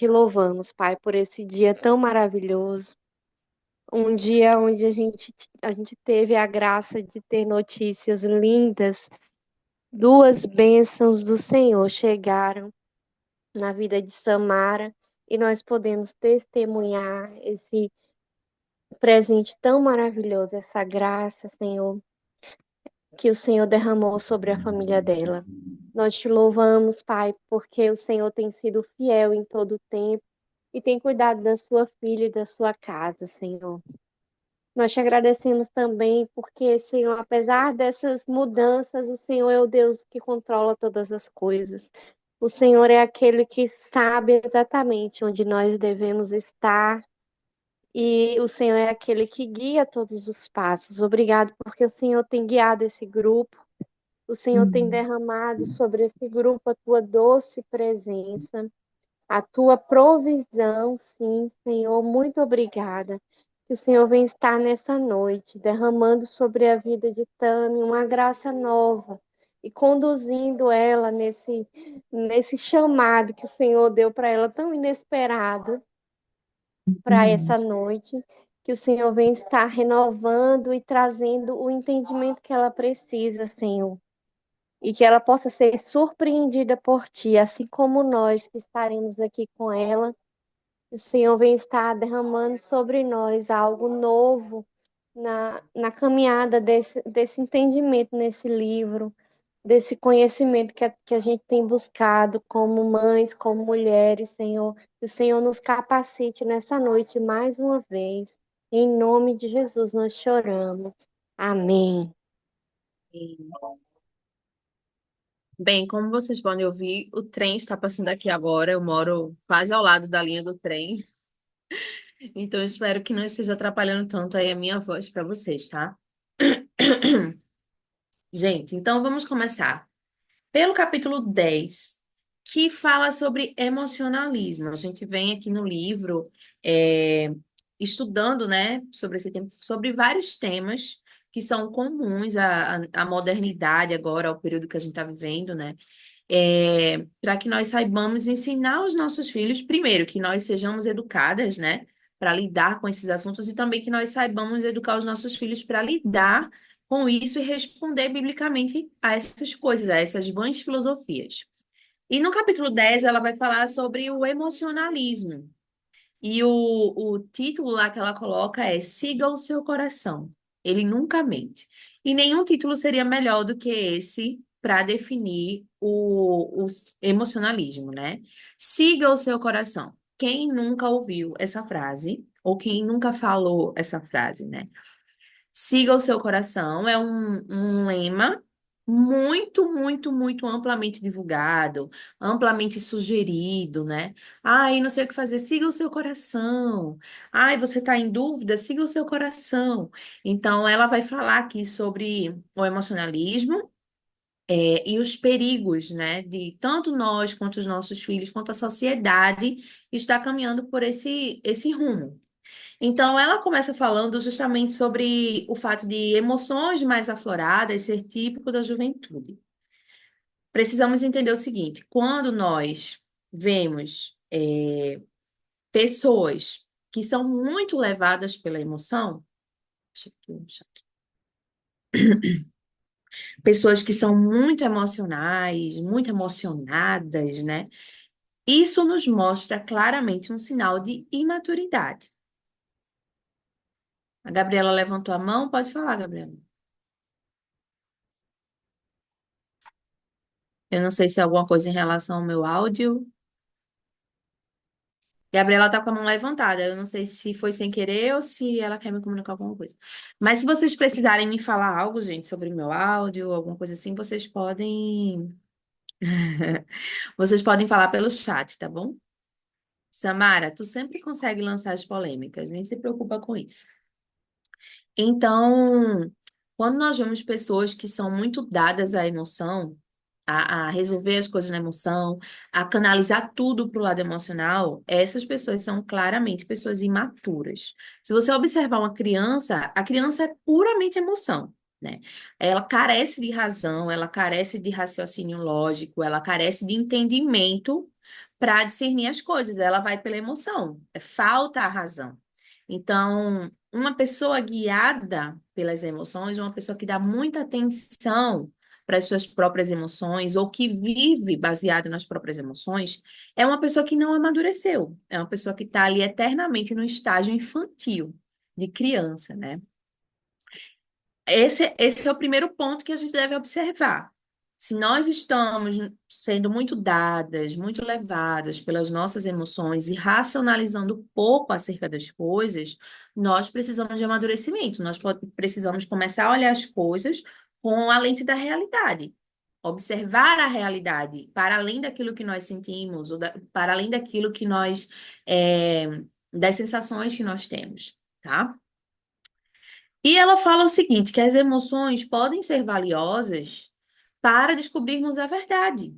te louvamos, Pai, por esse dia tão maravilhoso. Um dia onde a gente teve a graça de ter notícias lindas. Duas bênçãos do Senhor chegaram na vida de Samara e nós podemos testemunhar esse presente tão maravilhoso, essa graça, Senhor, que o Senhor derramou sobre a família dela. Nós te louvamos, Pai, porque o Senhor tem sido fiel em todo o tempo e tem cuidado da sua filha e da sua casa, Senhor. Nós te agradecemos também porque, Senhor, apesar dessas mudanças, o Senhor é o Deus que controla todas as coisas. O Senhor é aquele que sabe exatamente onde nós devemos estar e o Senhor é aquele que guia todos os passos. Obrigado porque o Senhor tem guiado esse grupo, o Senhor tem derramado sobre esse grupo a tua doce presença, a tua provisão, sim, Senhor. Muito obrigada. Que o Senhor venha estar nessa noite, derramando sobre a vida de Tami uma graça nova e conduzindo ela nesse chamado que o Senhor deu para ela, tão inesperado, para essa noite. Que o Senhor venha estar renovando e trazendo o entendimento que ela precisa, Senhor. E que ela possa ser surpreendida por ti, assim como nós que estaremos aqui com ela. O Senhor vem estar derramando sobre nós algo novo na caminhada desse entendimento nesse livro, desse conhecimento que a gente tem buscado como mães, como mulheres, Senhor. Que o Senhor nos capacite nessa noite mais uma vez. Em nome de Jesus nós choramos. Amém. Bem, como vocês podem ouvir, o trem está passando aqui agora. Eu moro quase ao lado da linha do trem, então eu espero que não esteja atrapalhando tanto aí a minha voz para vocês, tá? Gente, então vamos começar pelo capítulo 10, que fala sobre emocionalismo. A gente vem aqui no livro estudando, né, sobre esse tema, sobre vários temas que são comuns à modernidade agora, ao período que a gente está vivendo, né? Para que nós saibamos ensinar os nossos filhos, primeiro, que nós sejamos educadas, né, para lidar com esses assuntos e também que nós saibamos educar os nossos filhos para lidar com isso e responder biblicamente a essas coisas, a essas vãs filosofias. E no capítulo 10 ela vai falar sobre o emocionalismo. E o título lá que ela coloca é Siga o seu coração. Ele nunca mente. E nenhum título seria melhor do que esse para definir o emocionalismo, né? Siga o seu coração. Quem nunca ouviu essa frase, ou quem nunca falou essa frase, né? Siga o seu coração é um lema muito, muito, muito amplamente divulgado, amplamente sugerido, né? Ai, não sei o que fazer, siga o seu coração. Ai, você está em dúvida? Siga o seu coração. Então, ela vai falar aqui sobre o emocionalismo, e os perigos, né? De tanto nós, quanto os nossos filhos, quanto a sociedade está caminhando por esse rumo. Então, ela começa falando justamente sobre o fato de emoções mais afloradas ser típico da juventude. Precisamos entender o seguinte: quando nós vemos pessoas que são muito levadas pela emoção, pessoas que são muito emocionais, muito emocionadas, né? Isso nos mostra claramente um sinal de imaturidade. A Gabriela levantou a mão, pode falar, Gabriela. Eu não sei se é alguma coisa em relação ao meu áudio. Gabriela tá com a mão levantada. Eu não sei se foi sem querer ou se ela quer me comunicar alguma coisa. Mas se vocês precisarem me falar algo, gente, sobre meu áudio, alguma coisa assim, vocês podem. Vocês podem falar pelo chat, tá bom? Samara, tu sempre consegue lançar as polêmicas, nem se preocupa com isso. Então, quando nós vemos pessoas que são muito dadas à emoção, a resolver as coisas na emoção, a canalizar tudo para o lado emocional, essas pessoas são claramente pessoas imaturas. Se você observar uma criança, a criança é puramente emoção, né? Ela carece de razão, ela carece de raciocínio lógico, ela carece de entendimento para discernir as coisas. Ela vai pela emoção, falta a razão. Então, uma pessoa guiada pelas emoções, uma pessoa que dá muita atenção para as suas próprias emoções ou que vive baseado nas próprias emoções, é uma pessoa que não amadureceu, é uma pessoa que está ali eternamente no estágio infantil, de criança, né? Esse é o primeiro ponto que a gente deve observar. Se nós estamos sendo muito dadas, muito levadas pelas nossas emoções e racionalizando pouco acerca das coisas, nós precisamos de amadurecimento. Precisamos começar a olhar as coisas com a lente da realidade. Observar a realidade para além daquilo que nós sentimos, para além daquilo que nós, das sensações que nós temos, tá? E ela fala o seguinte, que as emoções podem ser valiosas para descobrirmos a verdade.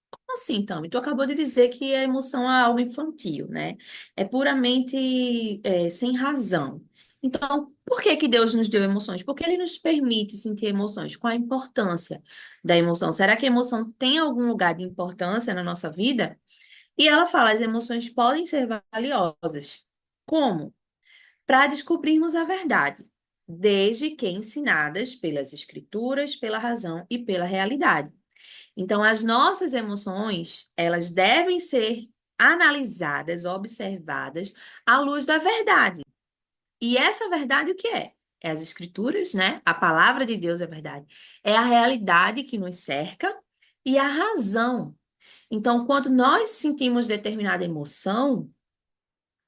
Como assim, Tami? Tu acabou de dizer que a emoção é algo infantil, né? É puramente sem razão. Então, por que que Deus nos deu emoções? Porque Ele nos permite sentir emoções. Qual a importância da emoção? Será que a emoção tem algum lugar de importância na nossa vida? E ela fala, as emoções podem ser valiosas. Como? Para descobrirmos a verdade, desde que ensinadas pelas escrituras, pela razão e pela realidade. Então, as nossas emoções, elas devem ser analisadas, observadas à luz da verdade. E essa verdade o que é? É as escrituras, né? A palavra de Deus é verdade. É a realidade que nos cerca e a razão. Então, quando nós sentimos determinada emoção,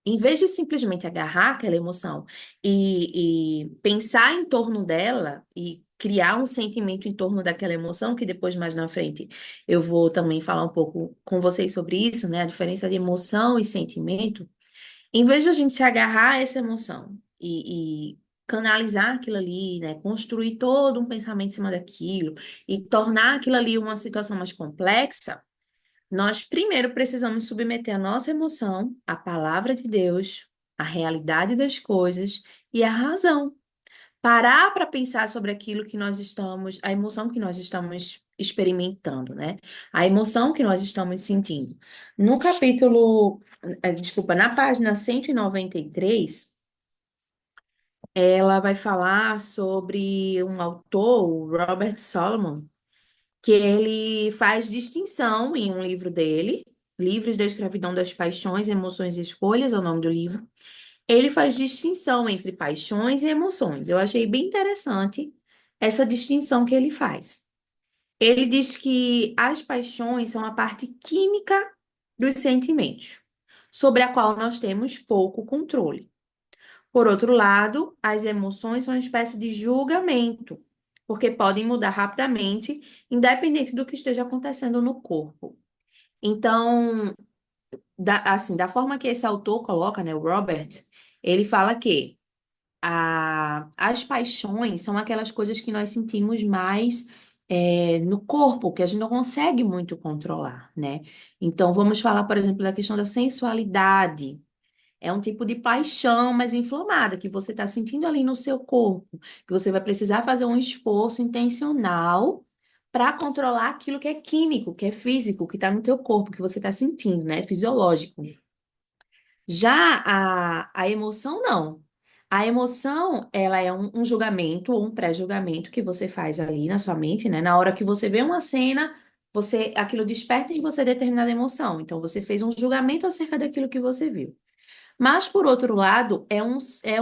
em vez de simplesmente agarrar aquela emoção e pensar em torno dela e criar um sentimento em torno daquela emoção, que depois, mais na frente, eu vou também falar um pouco com vocês sobre isso, né? A diferença de emoção e sentimento. Em vez de a gente se agarrar a essa emoção e canalizar aquilo ali, né? Construir todo um pensamento em cima daquilo e tornar aquilo ali uma situação mais complexa, nós primeiro precisamos submeter a nossa emoção à palavra de Deus, à realidade das coisas e à razão. Parar para pensar sobre aquilo que nós estamos, a emoção que nós estamos experimentando, né? A emoção que nós estamos sentindo. No capítulo, desculpa, na página 193, ela vai falar sobre um autor, o Robert Solomon, que ele faz distinção em um livro dele, Livres da Escravidão das Paixões, Emoções e Escolhas, é o nome do livro. Ele faz distinção entre paixões e emoções. Eu achei bem interessante essa distinção que ele faz. Ele diz que as paixões são a parte química dos sentimentos, sobre a qual nós temos pouco controle. Por outro lado, as emoções são uma espécie de julgamento, porque podem mudar rapidamente, independente do que esteja acontecendo no corpo. Então, assim, da forma que esse autor coloca, né, o Robert, ele fala que as paixões são aquelas coisas que nós sentimos mais no corpo, que a gente não consegue muito controlar, né? Então, vamos falar, por exemplo, da questão da sensualidade. É um tipo de paixão mais inflamada que você está sentindo ali no seu corpo, que você vai precisar fazer um esforço intencional para controlar aquilo que é químico, que é físico, que está no teu corpo, que você está sentindo, né? Fisiológico. Já a emoção, não. A emoção, ela é um julgamento ou um pré-julgamento que você faz ali na sua mente, né? Na hora que você vê uma cena, aquilo desperta em você determinada emoção. Então, você fez um julgamento acerca daquilo que você viu. Mas, por outro lado, é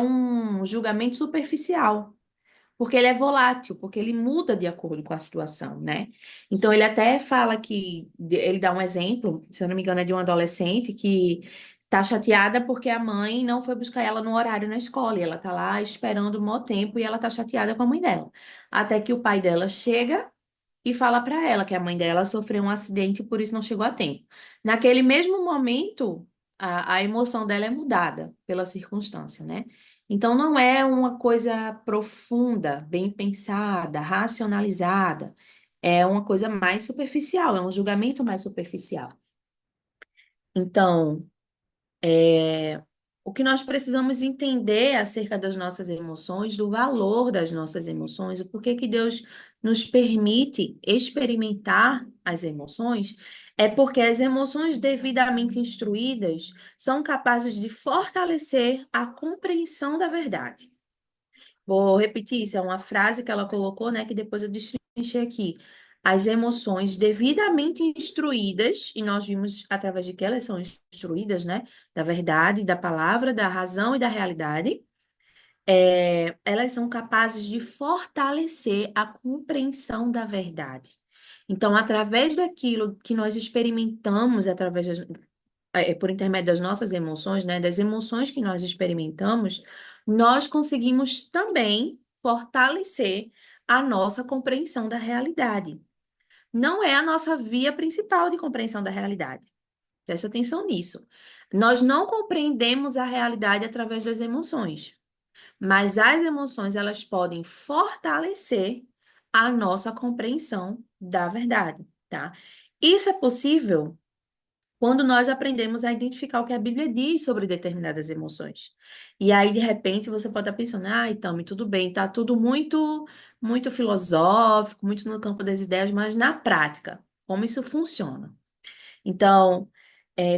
um julgamento superficial, porque ele é volátil, porque ele muda de acordo com a situação, né? Então, ele até fala que, ele dá um exemplo, se eu não me engano, é de uma adolescente que tá chateada porque a mãe não foi buscar ela no horário na escola, e ela tá lá esperando um maior tempo e ela tá chateada com a mãe dela. Até que o pai dela chega e fala para ela que a mãe dela sofreu um acidente e por isso não chegou a tempo. Naquele mesmo momento, a emoção dela é mudada pela circunstância, né? Então, não é uma coisa profunda, bem pensada, racionalizada. É uma coisa mais superficial, é um julgamento mais superficial. Então, O que nós precisamos entender acerca das nossas emoções, do valor das nossas emoções, o porquê que Deus nos permite experimentar as emoções, é porque as emoções devidamente instruídas são capazes de fortalecer a compreensão da verdade. Vou repetir, isso é uma frase que ela colocou, né, que depois eu destrinchei aqui. As emoções devidamente instruídas, e nós vimos através de que elas são instruídas, né, da verdade, da palavra, da razão e da realidade, elas são capazes de fortalecer a compreensão da verdade. Então, através daquilo que nós experimentamos, através por intermédio das nossas emoções, né, das emoções que nós experimentamos, nós conseguimos também fortalecer a nossa compreensão da realidade. Não é a nossa via principal de compreensão da realidade. Preste atenção nisso. Nós não compreendemos a realidade através das emoções, mas as emoções elas podem fortalecer a nossa compreensão da verdade, tá? Isso é possível quando nós aprendemos a identificar o que a Bíblia diz sobre determinadas emoções. E aí, de repente, você pode estar pensando, ah, então, tudo bem, tá tudo muito filosófico, muito no campo das ideias, mas na prática, como isso funciona? Então,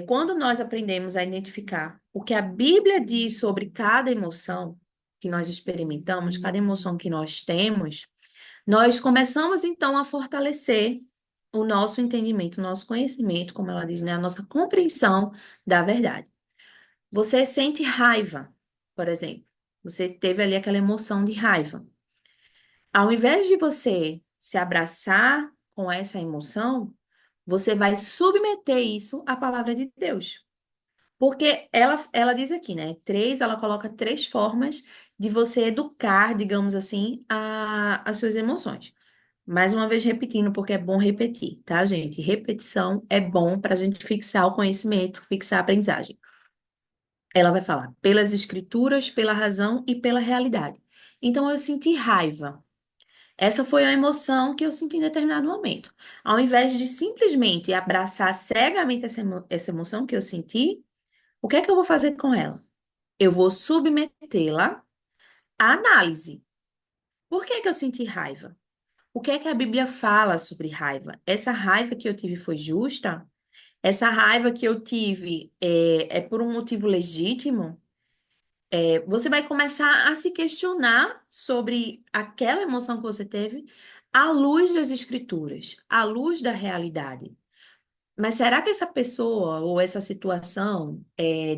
quando nós aprendemos a identificar o que a Bíblia diz sobre cada emoção que nós experimentamos, cada emoção que nós temos, nós começamos então a fortalecer o nosso entendimento, o nosso conhecimento, como ela diz, né? A nossa compreensão da verdade. Você sente raiva, por exemplo. Você teve ali aquela emoção de raiva. Ao invés de você se abraçar com essa emoção, você vai submeter isso à palavra de Deus. Porque ela diz aqui, né? Ela coloca três formas de você educar, digamos assim, as suas emoções. Mais uma vez repetindo, porque é bom repetir, tá, gente? Repetição é bom para a gente fixar o conhecimento, fixar a aprendizagem. Ela vai falar pelas escrituras, pela razão e pela realidade. Então, eu senti raiva. Essa foi a emoção que eu senti em determinado momento. Ao invés de simplesmente abraçar cegamente essa emoção que eu senti, o que é que eu vou fazer com ela? Eu vou submetê-la à análise. Por que que eu senti raiva? O que é que a Bíblia fala sobre raiva? Essa raiva que eu tive foi justa? Essa raiva que eu tive é por um motivo legítimo? Você vai começar a se questionar sobre aquela emoção que você teve à luz das escrituras, à luz da realidade. Mas será que essa pessoa ou essa situação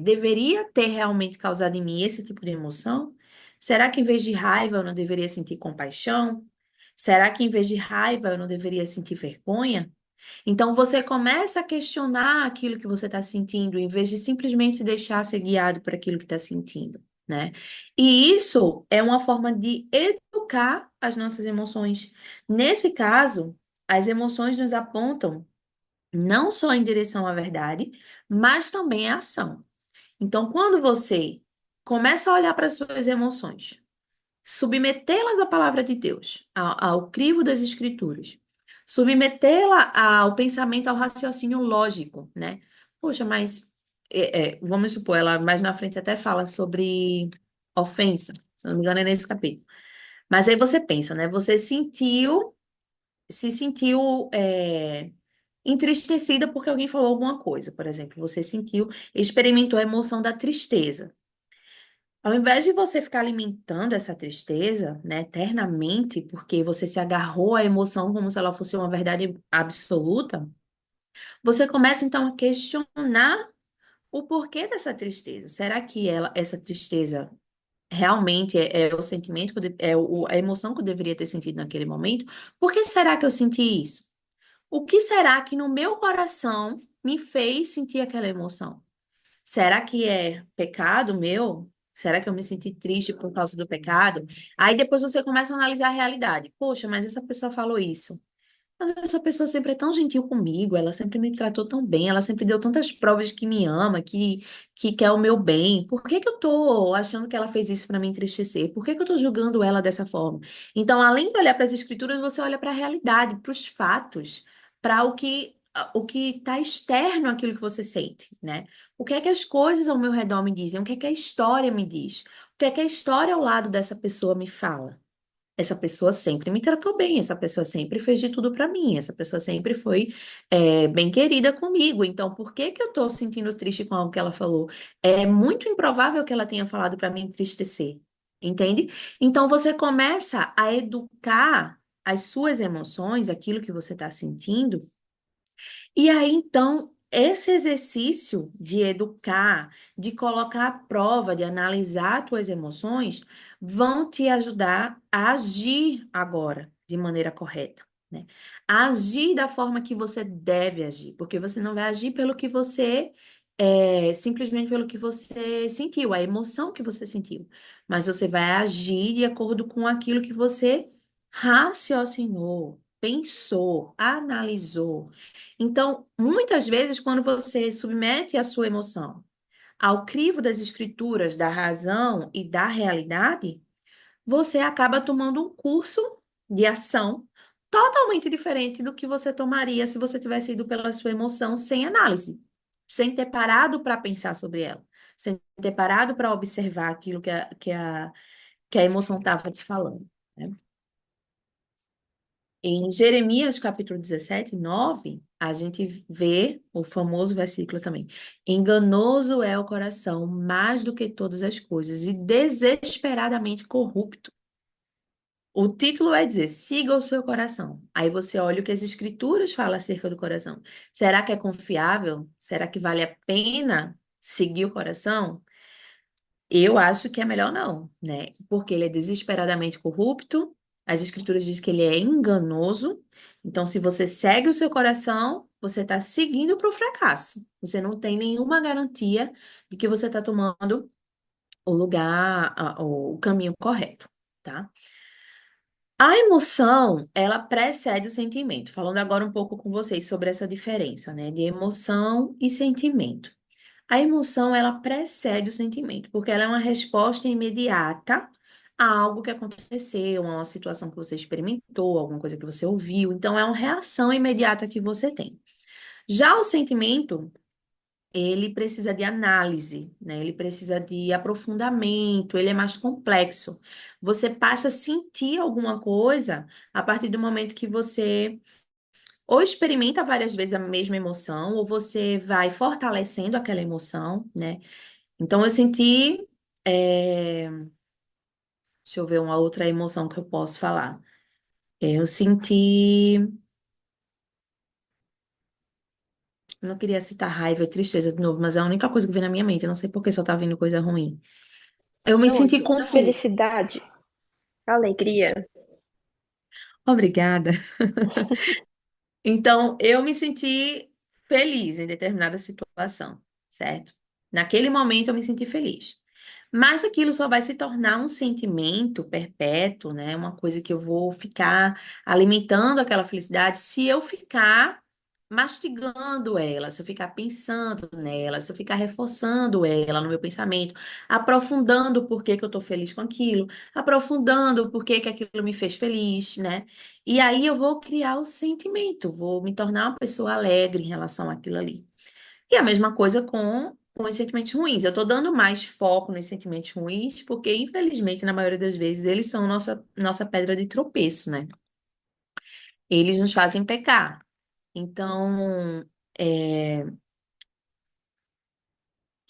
deveria ter realmente causado em mim esse tipo de emoção? Será que em vez de raiva eu não deveria sentir compaixão? Será que em vez de raiva eu não deveria sentir vergonha? Então você começa a questionar aquilo que você está sentindo, em vez de simplesmente se deixar ser guiado por aquilo que está sentindo, né? E isso é uma forma de educar as nossas emoções. Nesse caso, as emoções nos apontam não só em direção à verdade, mas também à ação. Então, quando você começa a olhar para as suas emoções, submetê-las à palavra de Deus, ao crivo das Escrituras, submetê-la ao pensamento, ao raciocínio lógico, né? Poxa, mas vamos supor, ela mais na frente até fala sobre ofensa, se não me engano, é nesse capítulo. Mas aí você pensa, né? Você se sentiu entristecida porque alguém falou alguma coisa, por exemplo, você sentiu, experimentou a emoção da tristeza. Ao invés de você ficar alimentando essa tristeza, né, eternamente, porque você se agarrou à emoção como se ela fosse uma verdade absoluta, você começa então a questionar o porquê dessa tristeza. Será que essa tristeza realmente é o sentimento, a emoção que eu deveria ter sentido naquele momento? Por que será que eu senti isso? O que será que no meu coração me fez sentir aquela emoção? Será que é pecado meu? Será que eu me senti triste por causa do pecado? Aí depois você começa a analisar a realidade. Poxa, mas essa pessoa falou isso. Mas essa pessoa sempre é tão gentil comigo, ela sempre me tratou tão bem, ela sempre deu tantas provas de que me ama, que quer o meu bem. Por que que eu tô achando que ela fez isso para me entristecer? Por que que eu tô julgando ela dessa forma? Então, além de olhar para as escrituras, você olha para a realidade, para os fatos, para o que está externo àquilo que você sente, né? O que é que as coisas ao meu redor me dizem? O que é que a história me diz? O que é que a história ao lado dessa pessoa me fala? Essa pessoa sempre me tratou bem, essa pessoa sempre fez de tudo para mim, essa pessoa sempre foi bem querida comigo. Então, por que que eu estou sentindo triste com algo que ela falou? É muito improvável que ela tenha falado para me entristecer, entende? Então, você começa a educar as suas emoções, aquilo que você está sentindo, e aí, então, esse exercício de educar, de colocar à prova, de analisar tuas emoções, vão te ajudar a agir agora de maneira correta, né? A agir da forma que você deve agir, porque você não vai agir pelo que você, simplesmente pelo que você sentiu, a emoção que você sentiu, mas você vai agir de acordo com aquilo que você raciocinou, pensou, analisou. Então, muitas vezes, quando você submete a sua emoção ao crivo das escrituras, da razão e da realidade, você acaba tomando um curso de ação totalmente diferente do que você tomaria se você tivesse ido pela sua emoção sem análise, sem ter parado para pensar sobre ela, sem ter parado para observar aquilo que a emoção estava te falando, né? Em Jeremias, capítulo 17, 9, a gente vê o famoso versículo também. Enganoso é o coração mais do que todas as coisas e desesperadamente corrupto. O título vai dizer, siga o seu coração. Aí você olha o que as escrituras falam acerca do coração. Será que é confiável? Será que vale a pena seguir o coração? Eu acho que é melhor não, né? Porque ele é desesperadamente corrupto, as escrituras dizem que ele é enganoso. Então, se você segue o seu coração, você está seguindo para o fracasso. Você não tem nenhuma garantia de que você está tomando o lugar, o caminho correto, tá? A emoção, ela precede o sentimento. Falando agora um pouco com vocês sobre essa diferença, né, de emoção e sentimento. A emoção, ela precede o sentimento, porque ela é uma resposta imediata a algo que aconteceu, a uma situação que você experimentou, alguma coisa que você ouviu. Então, é uma reação imediata que você tem. Já o sentimento, ele precisa de análise, né? Ele precisa de aprofundamento, ele é mais complexo. Você passa a sentir alguma coisa a partir do momento que você ou experimenta várias vezes a mesma emoção, ou você vai fortalecendo aquela emoção, né? Então, eu senti. Deixa eu ver uma outra emoção que eu posso falar. Eu senti. Eu não queria citar raiva e tristeza de novo, mas é a única coisa que vem na minha mente. Eu não sei por que só tá vindo coisa ruim. Eu me senti Pronto. confusa. Felicidade, alegria. Obrigada. Então, eu me senti feliz em determinada situação, certo? Naquele momento eu me senti feliz. Mas aquilo só vai se tornar um sentimento perpétuo, né? Uma coisa que eu vou ficar alimentando aquela felicidade se eu ficar mastigando ela, se eu ficar pensando nela, se eu ficar reforçando ela no meu pensamento, aprofundando o porquê que eu tô feliz com aquilo, aprofundando o porquê que aquilo me fez feliz, né? E aí eu vou criar o sentimento, vou me tornar uma pessoa alegre em relação àquilo ali. E a mesma coisa com os sentimentos ruins. Eu estou dando mais foco nos sentimentos ruins, porque, infelizmente, na maioria das vezes, eles são nossa pedra de tropeço, né? Eles nos fazem pecar. Então, deixa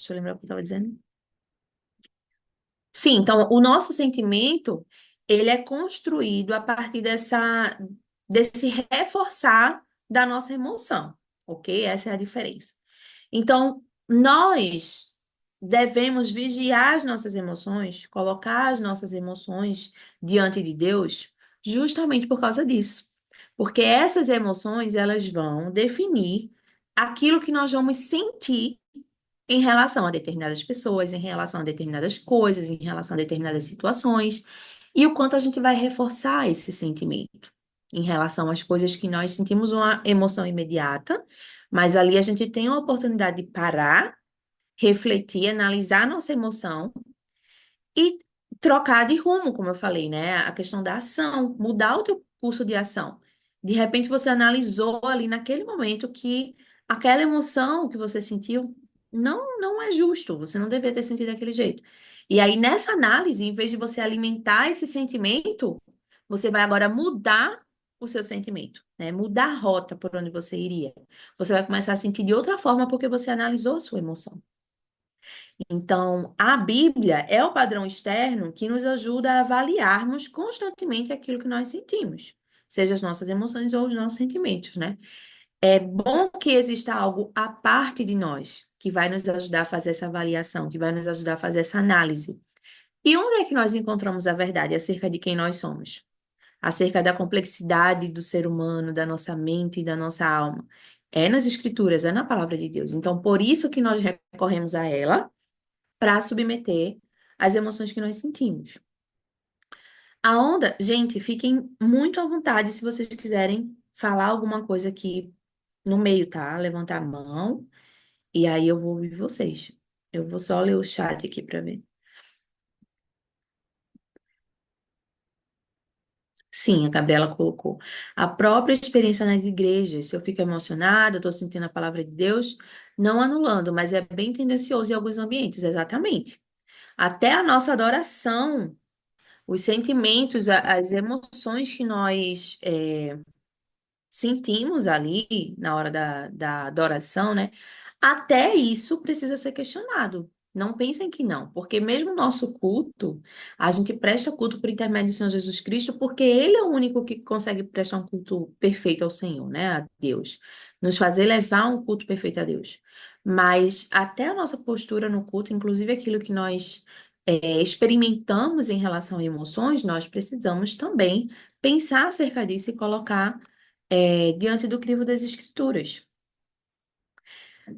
eu lembrar o que eu estava dizendo. Sim, então o nosso sentimento, ele é construído a partir desse reforçar da nossa emoção, ok? Essa é a diferença. Então, nós devemos vigiar as nossas emoções, colocar as nossas emoções diante de Deus, justamente por causa disso. Porque essas emoções, elas vão definir aquilo que nós vamos sentir em relação a determinadas pessoas, em relação a determinadas coisas, em relação a determinadas situações, e o quanto a gente vai reforçar esse sentimento em relação às coisas que nós sentimos uma emoção imediata, mas ali a gente tem a oportunidade de parar, refletir, analisar nossa emoção e trocar de rumo, como eu falei, né? A questão da ação, mudar o teu curso de ação. De repente você analisou ali naquele momento que aquela emoção que você sentiu não é justo, você não deveria ter sentido daquele jeito. E aí, nessa análise, em vez de você alimentar esse sentimento, você vai agora mudar o seu sentimento, né? Mudar a rota por onde você iria. Você vai começar a sentir de outra forma porque você analisou a sua emoção. Então, a Bíblia é o padrão externo que nos ajuda a avaliarmos constantemente aquilo que nós sentimos, seja as nossas emoções ou os nossos sentimentos, né? É bom que exista algo à parte de nós, que vai nos ajudar a fazer essa avaliação, que vai nos ajudar a fazer essa análise. E onde é que nós encontramos a verdade acerca de quem nós somos? Acerca da complexidade do ser humano, da nossa mente e da nossa alma? É nas Escrituras, é na palavra de Deus. Então, por isso que nós recorremos a ela para submeter as emoções que nós sentimos. A onda, gente, fiquem muito à vontade se vocês quiserem falar alguma coisa aqui no meio, tá? Levantar a mão e aí eu vou ouvir vocês. Eu vou só ler o chat aqui para ver. Sim, a Gabriela colocou. A própria experiência nas igrejas. Se eu fico emocionada, eu estou sentindo a palavra de Deus, não anulando, mas é bem tendencioso em alguns ambientes, exatamente. Até a nossa adoração, os sentimentos, as emoções que nós sentimos ali na hora da adoração, né? Até isso precisa ser questionado. Não pensem que não, porque mesmo o nosso culto, a gente presta culto por intermédio do Senhor Jesus Cristo, porque Ele é o único que consegue prestar um culto perfeito ao Senhor, né? A Deus. Nos fazer levar um culto perfeito a Deus. Mas até a nossa postura no culto, inclusive aquilo que nós experimentamos em relação a emoções, nós precisamos também pensar acerca disso e colocar diante do crivo das Escrituras.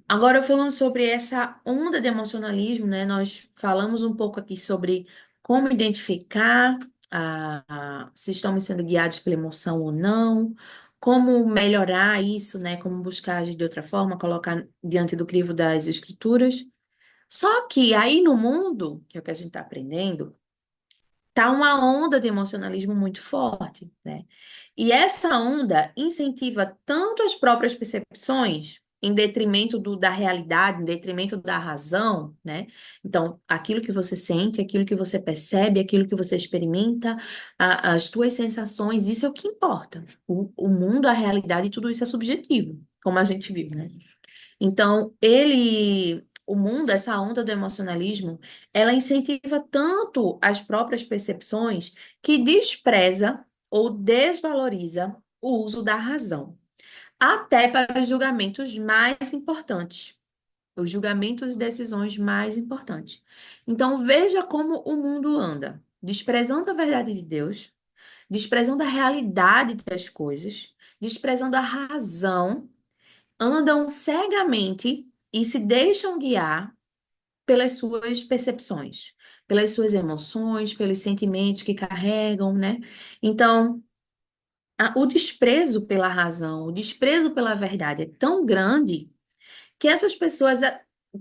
Agora, falando sobre essa onda de emocionalismo, né? Nós falamos um pouco aqui sobre como identificar se estamos sendo guiados pela emoção ou não, como melhorar isso, né? Como buscar agir de outra forma, colocar diante do crivo das Escrituras. Só que aí no mundo, que é o que a gente está aprendendo, tá uma onda de emocionalismo muito forte, né? E essa onda incentiva tanto as próprias percepções, em detrimento da realidade, em detrimento da razão, né? Então, aquilo que você sente, aquilo que você percebe, aquilo que você experimenta, as tuas sensações, isso é o que importa. O mundo, a realidade, tudo isso é subjetivo, como a gente viu, né? Então, o mundo, essa onda do emocionalismo, ela incentiva tanto as próprias percepções que despreza ou desvaloriza o uso da razão, até para os julgamentos mais importantes, os julgamentos e decisões mais importantes. Então, veja como o mundo anda, desprezando a verdade de Deus, desprezando a realidade das coisas, desprezando a razão, andam cegamente e se deixam guiar pelas suas percepções, pelas suas emoções, pelos sentimentos que carregam, né? Então, o desprezo pela razão, o desprezo pela verdade é tão grande que essas pessoas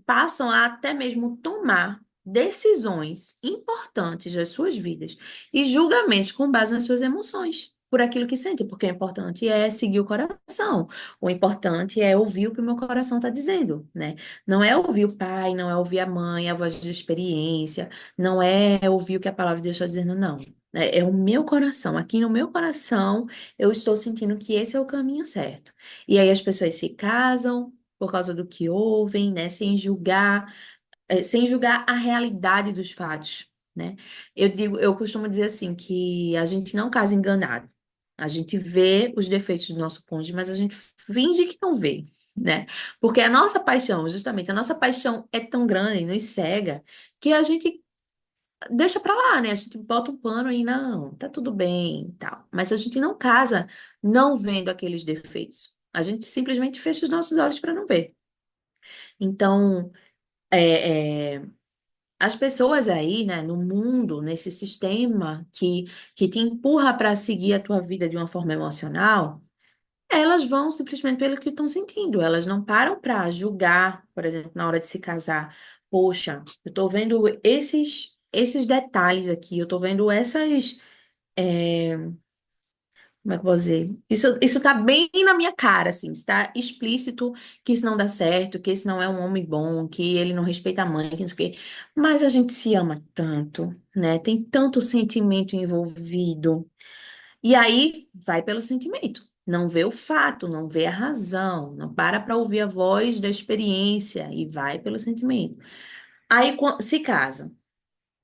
passam a até mesmo tomar decisões importantes das suas vidas e julgamentos com base nas suas emoções, por aquilo que sentem, porque o importante é seguir o coração, o importante é ouvir o que o meu coração está dizendo, né? Não é ouvir o pai, não é ouvir a mãe, a voz de experiência, não é ouvir o que a palavra de Deus está dizendo, não. É o meu coração. Aqui no meu coração, eu estou sentindo que esse é o caminho certo. E aí as pessoas se casam, por causa do que ouvem, né? Sem julgar a realidade dos fatos, né? Eu costumo dizer assim que a gente não casa enganado. A gente vê os defeitos do nosso cônjuge, mas a gente finge que não vê, né? Porque a nossa paixão, justamente, a nossa paixão é tão grande, nos cega, que a gente deixa pra lá, né? A gente bota um pano e não, tá tudo bem, e tal. Mas a gente não casa não vendo aqueles defeitos. A gente simplesmente fecha os nossos olhos para não ver. Então, é, é, as pessoas aí, né, no mundo, nesse sistema que te empurra para seguir a tua vida de uma forma emocional, elas vão simplesmente pelo que estão sentindo. Elas não param para julgar, por exemplo, na hora de se casar. Poxa, eu tô vendo esses detalhes aqui, eu tô vendo como é que eu vou dizer? Isso tá bem na minha cara, assim, está explícito que isso não dá certo, que esse não é um homem bom, que ele não respeita a mãe, que não sei o quê. Mas a gente se ama tanto, né? Tem tanto sentimento envolvido. E aí vai pelo sentimento. Não vê o fato, não vê a razão, não para ouvir a voz da experiência e vai pelo sentimento. Aí se casa.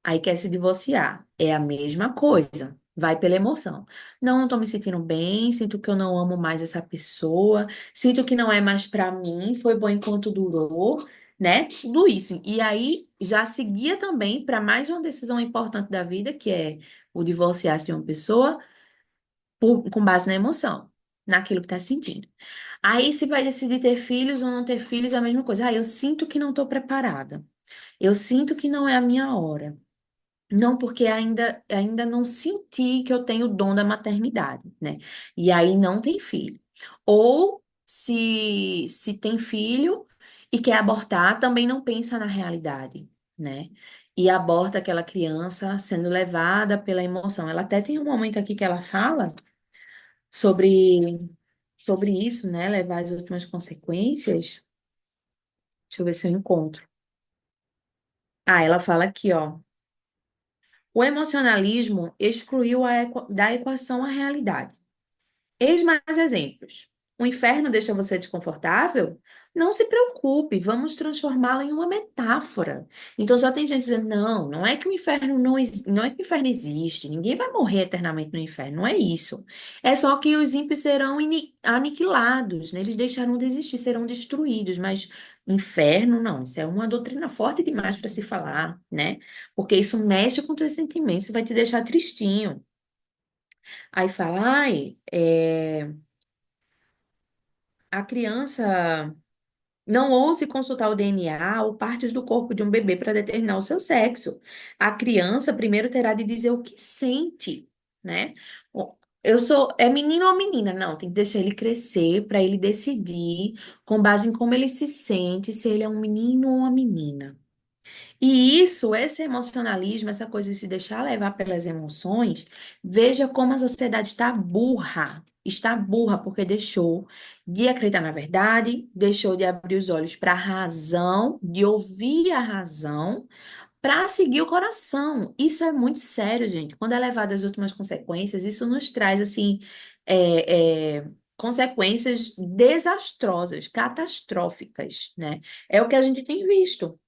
Aí quer se divorciar. É a mesma coisa. Vai pela emoção. Não, não tô me sentindo bem, sinto que eu não amo mais essa pessoa, sinto que não é mais pra mim, foi bom enquanto durou, né? Tudo isso. E aí já seguia também para mais uma decisão importante da vida, que é o divorciar-se de uma pessoa com base na emoção, naquilo que tá sentindo. Aí se vai decidir ter filhos ou não ter filhos, é a mesma coisa. Ah, eu sinto que não tô preparada. Eu sinto que não é a minha hora. Não, porque ainda não senti que eu tenho o dom da maternidade, né? E aí não tem filho. Ou se tem filho e quer abortar, também não pensa na realidade, né? E aborta aquela criança sendo levada pela emoção. Ela até tem um momento aqui que ela fala sobre, sobre isso, né? Levar as últimas consequências. Deixa eu ver se eu encontro. Ah, ela fala aqui, ó. O emocionalismo excluiu da equação a realidade. Eis mais exemplos. O inferno deixa você desconfortável? Não se preocupe, vamos transformá-lo em uma metáfora. Então já tem gente dizendo, não, não é que o inferno não é que o inferno existe, ninguém vai morrer eternamente no inferno, não é isso. É só que os ímpios serão aniquilados, né? Eles deixarão de existir, serão destruídos, mas inferno não, isso é uma doutrina forte demais para se falar, né? Porque isso mexe com teus sentimentos, vai te deixar tristinho. Aí fala, ai, a criança não ouse consultar o DNA ou partes do corpo de um bebê para determinar o seu sexo. A criança primeiro terá de dizer o que sente, né? Eu sou, é menino ou menina? Não, tem que deixar ele crescer para ele decidir com base em como ele se sente, se ele é um menino ou uma menina. E isso, esse emocionalismo, essa coisa de se deixar levar pelas emoções, veja como a sociedade está burra porque deixou de acreditar na verdade, deixou de abrir os olhos para a razão, de ouvir a razão, para seguir o coração. Isso é muito sério, gente. Quando é levado às últimas consequências, isso nos traz, assim, consequências desastrosas, catastróficas, né? É o que a gente tem visto.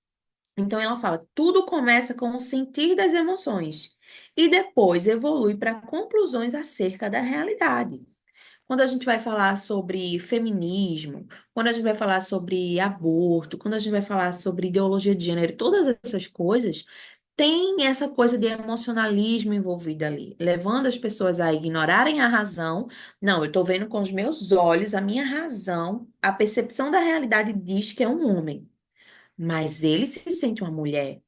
Então ela fala, tudo começa com o sentir das emoções e depois evolui para conclusões acerca da realidade. Quando a gente vai falar sobre feminismo, quando a gente vai falar sobre aborto, quando a gente vai falar sobre ideologia de gênero, todas essas coisas, tem essa coisa de emocionalismo envolvida ali, levando as pessoas a ignorarem a razão. Não, eu estou vendo com os meus olhos, a minha razão, a percepção da realidade diz que é um homem, mas ele se sente uma mulher.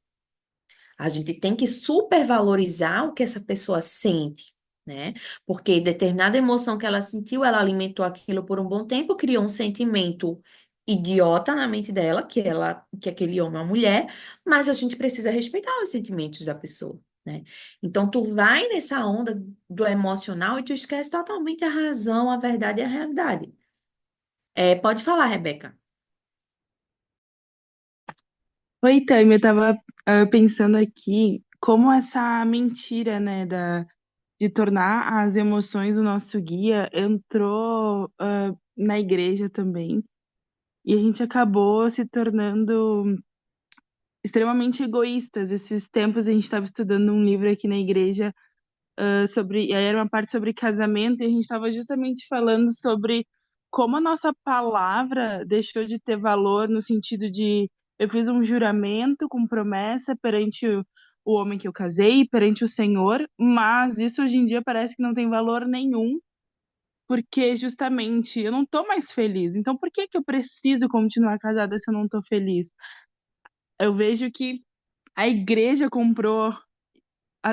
A gente tem que supervalorizar o que essa pessoa sente, né? Porque determinada emoção que ela sentiu, ela alimentou aquilo por um bom tempo, criou um sentimento idiota na mente dela, que aquele homem é uma mulher, mas a gente precisa respeitar os sentimentos da pessoa, né? Então tu vai nessa onda do emocional e tu esquece totalmente a razão, a verdade e a realidade. Pode falar, Rebeca. Oi, Tami, eu tava pensando aqui como essa mentira, né, de tornar as emoções o nosso guia entrou na igreja também. E a gente acabou se tornando extremamente egoístas. Esses tempos a gente estava estudando um livro aqui na igreja sobre, e aí era uma parte sobre casamento, e a gente estava justamente falando sobre como a nossa palavra deixou de ter valor no sentido de eu fiz um juramento com promessa perante o homem que eu casei, perante o Senhor, mas isso hoje em dia parece que não tem valor nenhum, porque justamente eu não tô mais feliz. Então por que que eu preciso continuar casada se eu não tô feliz? Eu vejo que a igreja comprou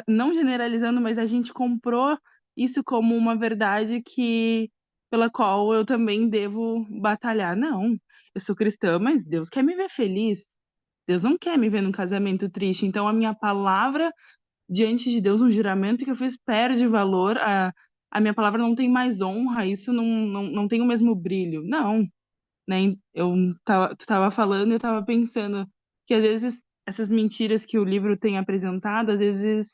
não generalizando, mas a gente comprou isso como uma verdade que pela qual eu também devo batalhar. Não, eu sou cristã, mas Deus quer me ver feliz. Deus não quer me ver num casamento triste. Então a minha palavra diante de Deus, um juramento que eu fiz, perde valor. a minha palavra não tem mais honra, isso não tem o mesmo brilho. Não, né? Tu tava falando e eu tava pensando que às vezes essas mentiras que o livro tem apresentado, às vezes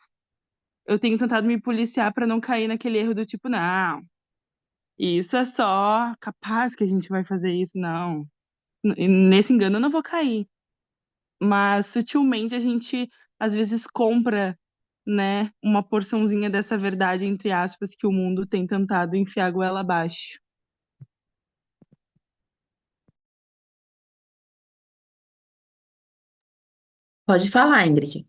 eu tenho tentado me policiar para não cair naquele erro do tipo, não, isso é só capaz que a gente vai fazer isso, não. Nesse engano eu não vou cair. Mas sutilmente a gente às vezes compra, né, uma porçãozinha dessa verdade, entre aspas, que o mundo tem tentado enfiar a goela abaixo. Pode falar, Ingrid.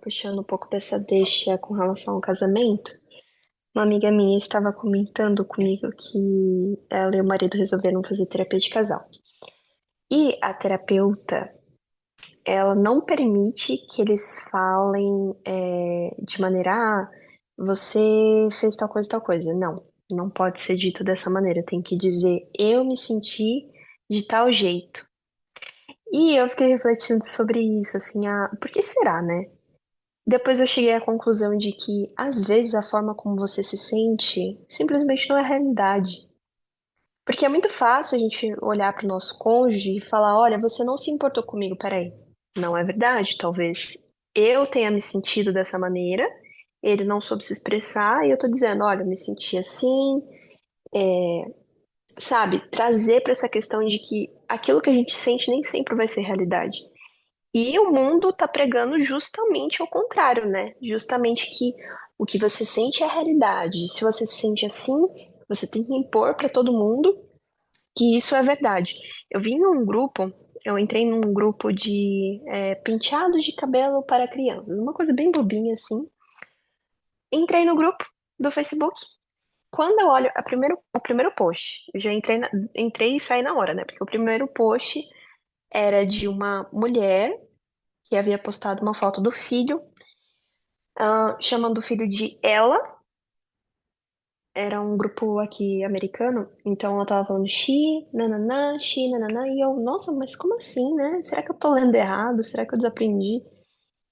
Puxando um pouco dessa deixa com relação ao casamento, uma amiga minha estava comentando comigo que ela e o marido resolveram fazer terapia de casal. E a terapeuta, ela não permite que eles falem de maneira, você fez tal coisa. Não, não pode ser dito dessa maneira. Tem que dizer, eu me senti de tal jeito. E eu fiquei refletindo sobre isso, assim, por que será, né? Depois eu cheguei à conclusão de que, às vezes, a forma como você se sente simplesmente não é a realidade. Porque é muito fácil a gente olhar para o nosso cônjuge e falar: olha, você não se importou comigo, peraí. Não é verdade. Talvez eu tenha me sentido dessa maneira, ele não soube se expressar, e eu tô dizendo: olha, eu me senti assim, sabe? Trazer para essa questão de que aquilo que a gente sente nem sempre vai ser realidade. E o mundo tá pregando justamente ao contrário, né? Justamente que o que você sente é a realidade. Se você se sente assim, você tem que impor para todo mundo que isso é verdade. Eu vim num grupo, eu entrei num grupo de penteados de cabelo para crianças, uma coisa bem bobinha assim. Entrei no grupo do Facebook. Quando eu olho o primeiro post, eu já entrei e saí na hora, né? Porque o primeiro post era de uma mulher que havia postado uma foto do filho, chamando o filho de ela. Era um grupo aqui americano, então ela tava falando she, nananã, e eu, nossa, mas como assim, né? Será que eu tô lendo errado? Será que eu desaprendi?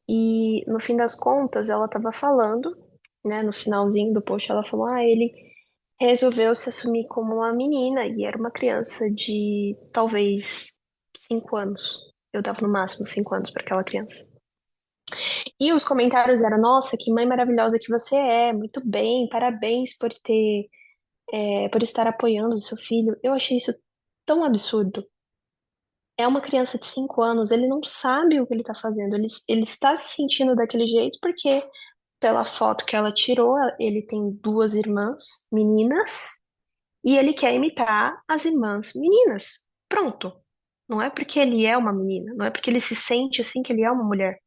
E no fim das contas, ela tava falando, né, no finalzinho do post, ela falou, ele resolveu se assumir como uma menina, e era uma criança de talvez 5 anos. Eu dava no máximo 5 anos para aquela criança. E os comentários eram, nossa, que mãe maravilhosa que você é, muito bem, parabéns por estar apoiando o seu filho. Eu achei isso tão absurdo. É uma criança de 5 anos, ele não sabe o que ele está fazendo, ele está se sentindo daquele jeito porque, pela foto que ela tirou, ele tem duas irmãs meninas e ele quer imitar as irmãs meninas. Pronto. Não é porque ele é uma menina, não é porque ele se sente assim que ele é uma mulher.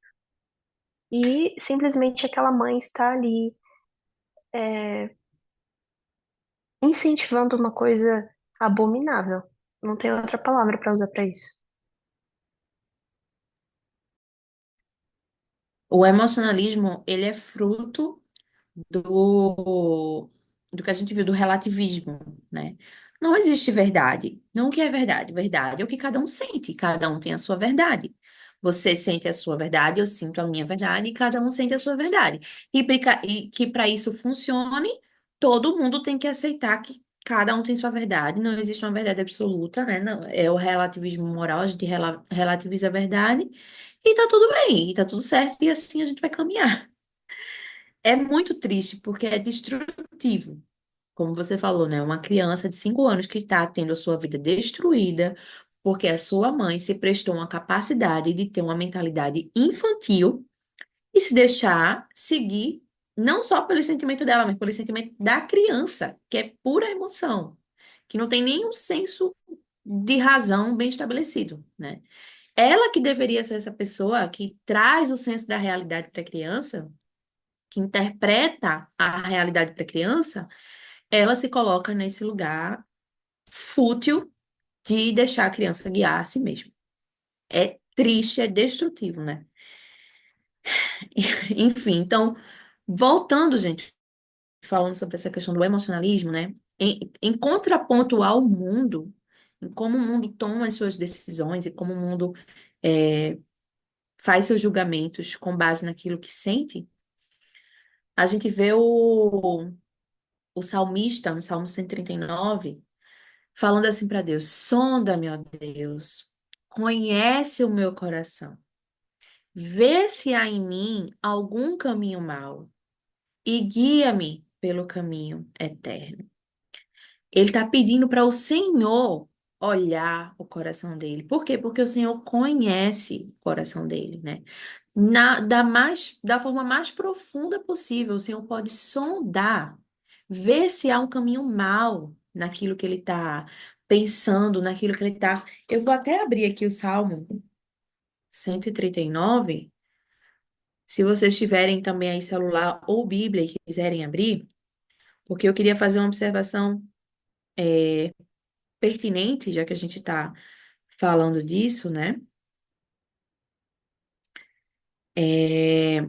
E simplesmente aquela mãe está ali é, incentivando uma coisa abominável. Não tem outra palavra para usar para isso. O emocionalismo, ele é fruto do, do que a gente viu do relativismo, né? Não existe verdade. Não o que é verdade. Verdade é o que cada um sente. Cada um tem a sua verdade. Você sente a sua verdade, eu sinto a minha verdade, e cada um sente a sua verdade. E que para isso funcione, todo mundo tem que aceitar que cada um tem sua verdade. Não existe uma verdade absoluta, né? Não, é o relativismo moral, a gente relativiza a verdade, e tá tudo bem, e tá tudo certo, e assim a gente vai caminhar. É muito triste porque é destrutivo. Como você falou, né? Uma criança de 5 anos que está tendo a sua vida destruída porque a sua mãe se prestou uma capacidade de ter uma mentalidade infantil e se deixar seguir não só pelo sentimento dela, mas pelo sentimento da criança, que é pura emoção, que não tem nenhum senso de razão bem estabelecido, né? Ela que deveria ser essa pessoa que traz o senso da realidade para a criança, que interpreta a realidade para a criança, ela se coloca nesse lugar fútil de deixar a criança guiar a si mesma. É triste, é destrutivo, né? Enfim, então, voltando, gente, falando sobre essa questão do emocionalismo, né? Em contraponto ao mundo, em como o mundo toma as suas decisões e como o mundo é, faz seus julgamentos com base naquilo que sente, a gente vê o salmista, no Salmo 139, falando assim para Deus: sonda-me, ó Deus, conhece o meu coração, vê se há em mim algum caminho mau e guia-me pelo caminho eterno. Ele está pedindo para o Senhor olhar o coração dele. Por quê? Porque o Senhor conhece o coração dele, né? Da forma mais profunda possível, o Senhor pode sondar, ver se há um caminho mau naquilo que ele está pensando, naquilo que ele está. Eu vou até abrir aqui o Salmo 139. Se vocês tiverem também aí celular ou Bíblia e quiserem abrir, porque eu queria fazer uma observação pertinente, já que a gente está falando disso, né? É,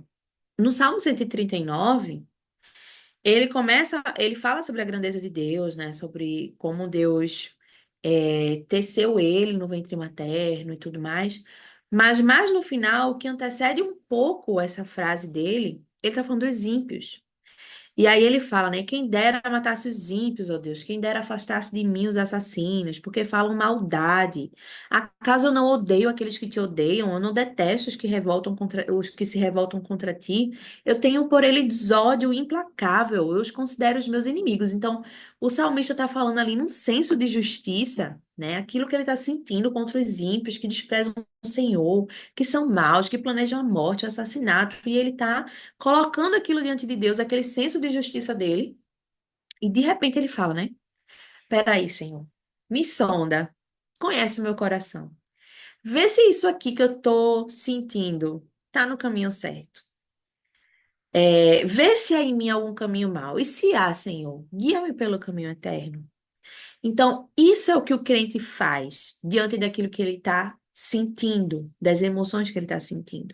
no Salmo 139, ele fala sobre a grandeza de Deus, né? Sobre como Deus teceu ele no ventre materno e tudo mais. Mas mais no final, o que antecede um pouco essa frase dele, ele está falando dos ímpios. E aí ele fala, né? Quem dera matasse os ímpios, ó Deus, quem dera afastasse de mim os assassinos, porque falam maldade. Acaso eu não odeio aqueles que te odeiam? Eu não detesto os que se revoltam contra ti? Eu tenho por eles ódio implacável, eu os considero os meus inimigos. Então, o salmista está falando ali num senso de justiça, né? Aquilo que ele está sentindo contra os ímpios que desprezam o Senhor, que são maus, que planejam a morte, o assassinato, e ele está colocando aquilo diante de Deus, aquele senso de justiça dele, e de repente ele fala, né? Peraí, Senhor, me sonda, conhece o meu coração. Vê se isso aqui que eu tô sentindo tá no caminho certo. Vê se há em mim algum caminho mau. E se há, Senhor, guia-me pelo caminho eterno. Então, isso é o que o crente faz diante daquilo que ele está sentindo, das emoções que ele está sentindo.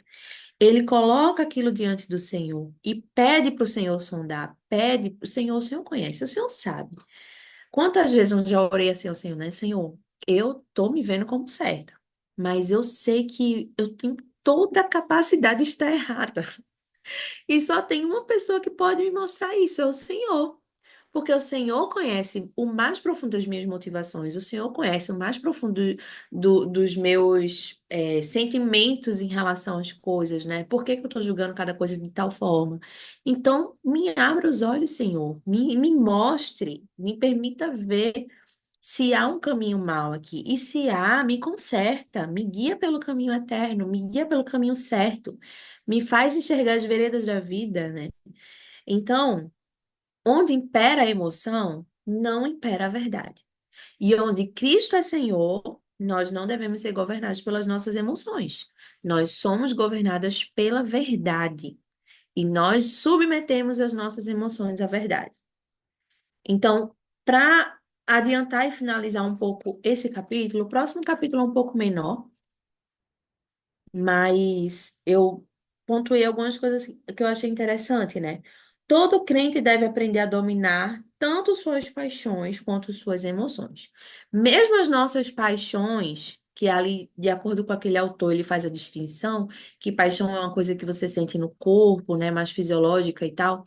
Ele coloca aquilo diante do Senhor e pede para o Senhor sondar, pede para o Senhor conhece, o Senhor sabe. Quantas vezes eu já orei assim ao Senhor, né? Senhor, eu tô me vendo como certa, mas eu sei que eu tenho toda a capacidade de estar errada. E só tem uma pessoa que pode me mostrar isso, é o Senhor. Porque o Senhor conhece o mais profundo das minhas motivações, o Senhor conhece o mais profundo dos meus sentimentos em relação às coisas, né? Por que que eu estou julgando cada coisa de tal forma? Então, me abra os olhos, Senhor, me mostre, me permita ver se há um caminho mau aqui. E se há, me conserta, me guia pelo caminho eterno, me guia pelo caminho certo, me faz enxergar as veredas da vida, né? Então, onde impera a emoção, não impera a verdade. E onde Cristo é Senhor, nós não devemos ser governados pelas nossas emoções. Nós somos governadas pela verdade. E nós submetemos as nossas emoções à verdade. Então, para adiantar e finalizar um pouco esse capítulo, o próximo capítulo é um pouco menor, mas eu pontuei algumas coisas que eu achei interessante, né? Todo crente deve aprender a dominar tanto suas paixões quanto suas emoções. Mesmo as nossas paixões, que ali, de acordo com aquele autor, ele faz a distinção, que paixão é uma coisa que você sente no corpo, né, mais fisiológica e tal,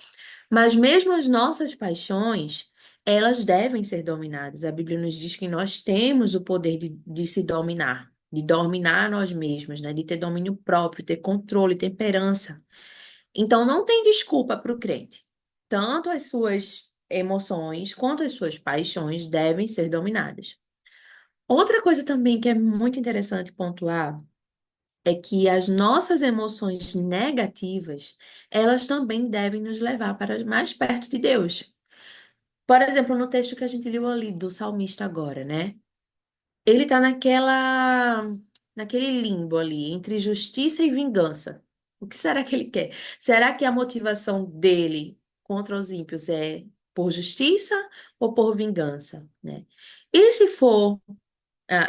mas mesmo as nossas paixões, elas devem ser dominadas. A Bíblia nos diz que nós temos o poder de se dominar, de dominar nós mesmos, né? De ter domínio próprio, ter controle, temperança. Então, não tem desculpa para o crente. Tanto as suas emoções quanto as suas paixões devem ser dominadas. Outra coisa também que é muito interessante pontuar é que as nossas emoções negativas, elas também devem nos levar para mais perto de Deus. Por exemplo, no texto que a gente leu ali do salmista agora, né? Ele tá naquele limbo ali, entre justiça e vingança. O que será que ele quer? Será que a motivação dele contra os ímpios é por justiça ou por vingança, né? E se for,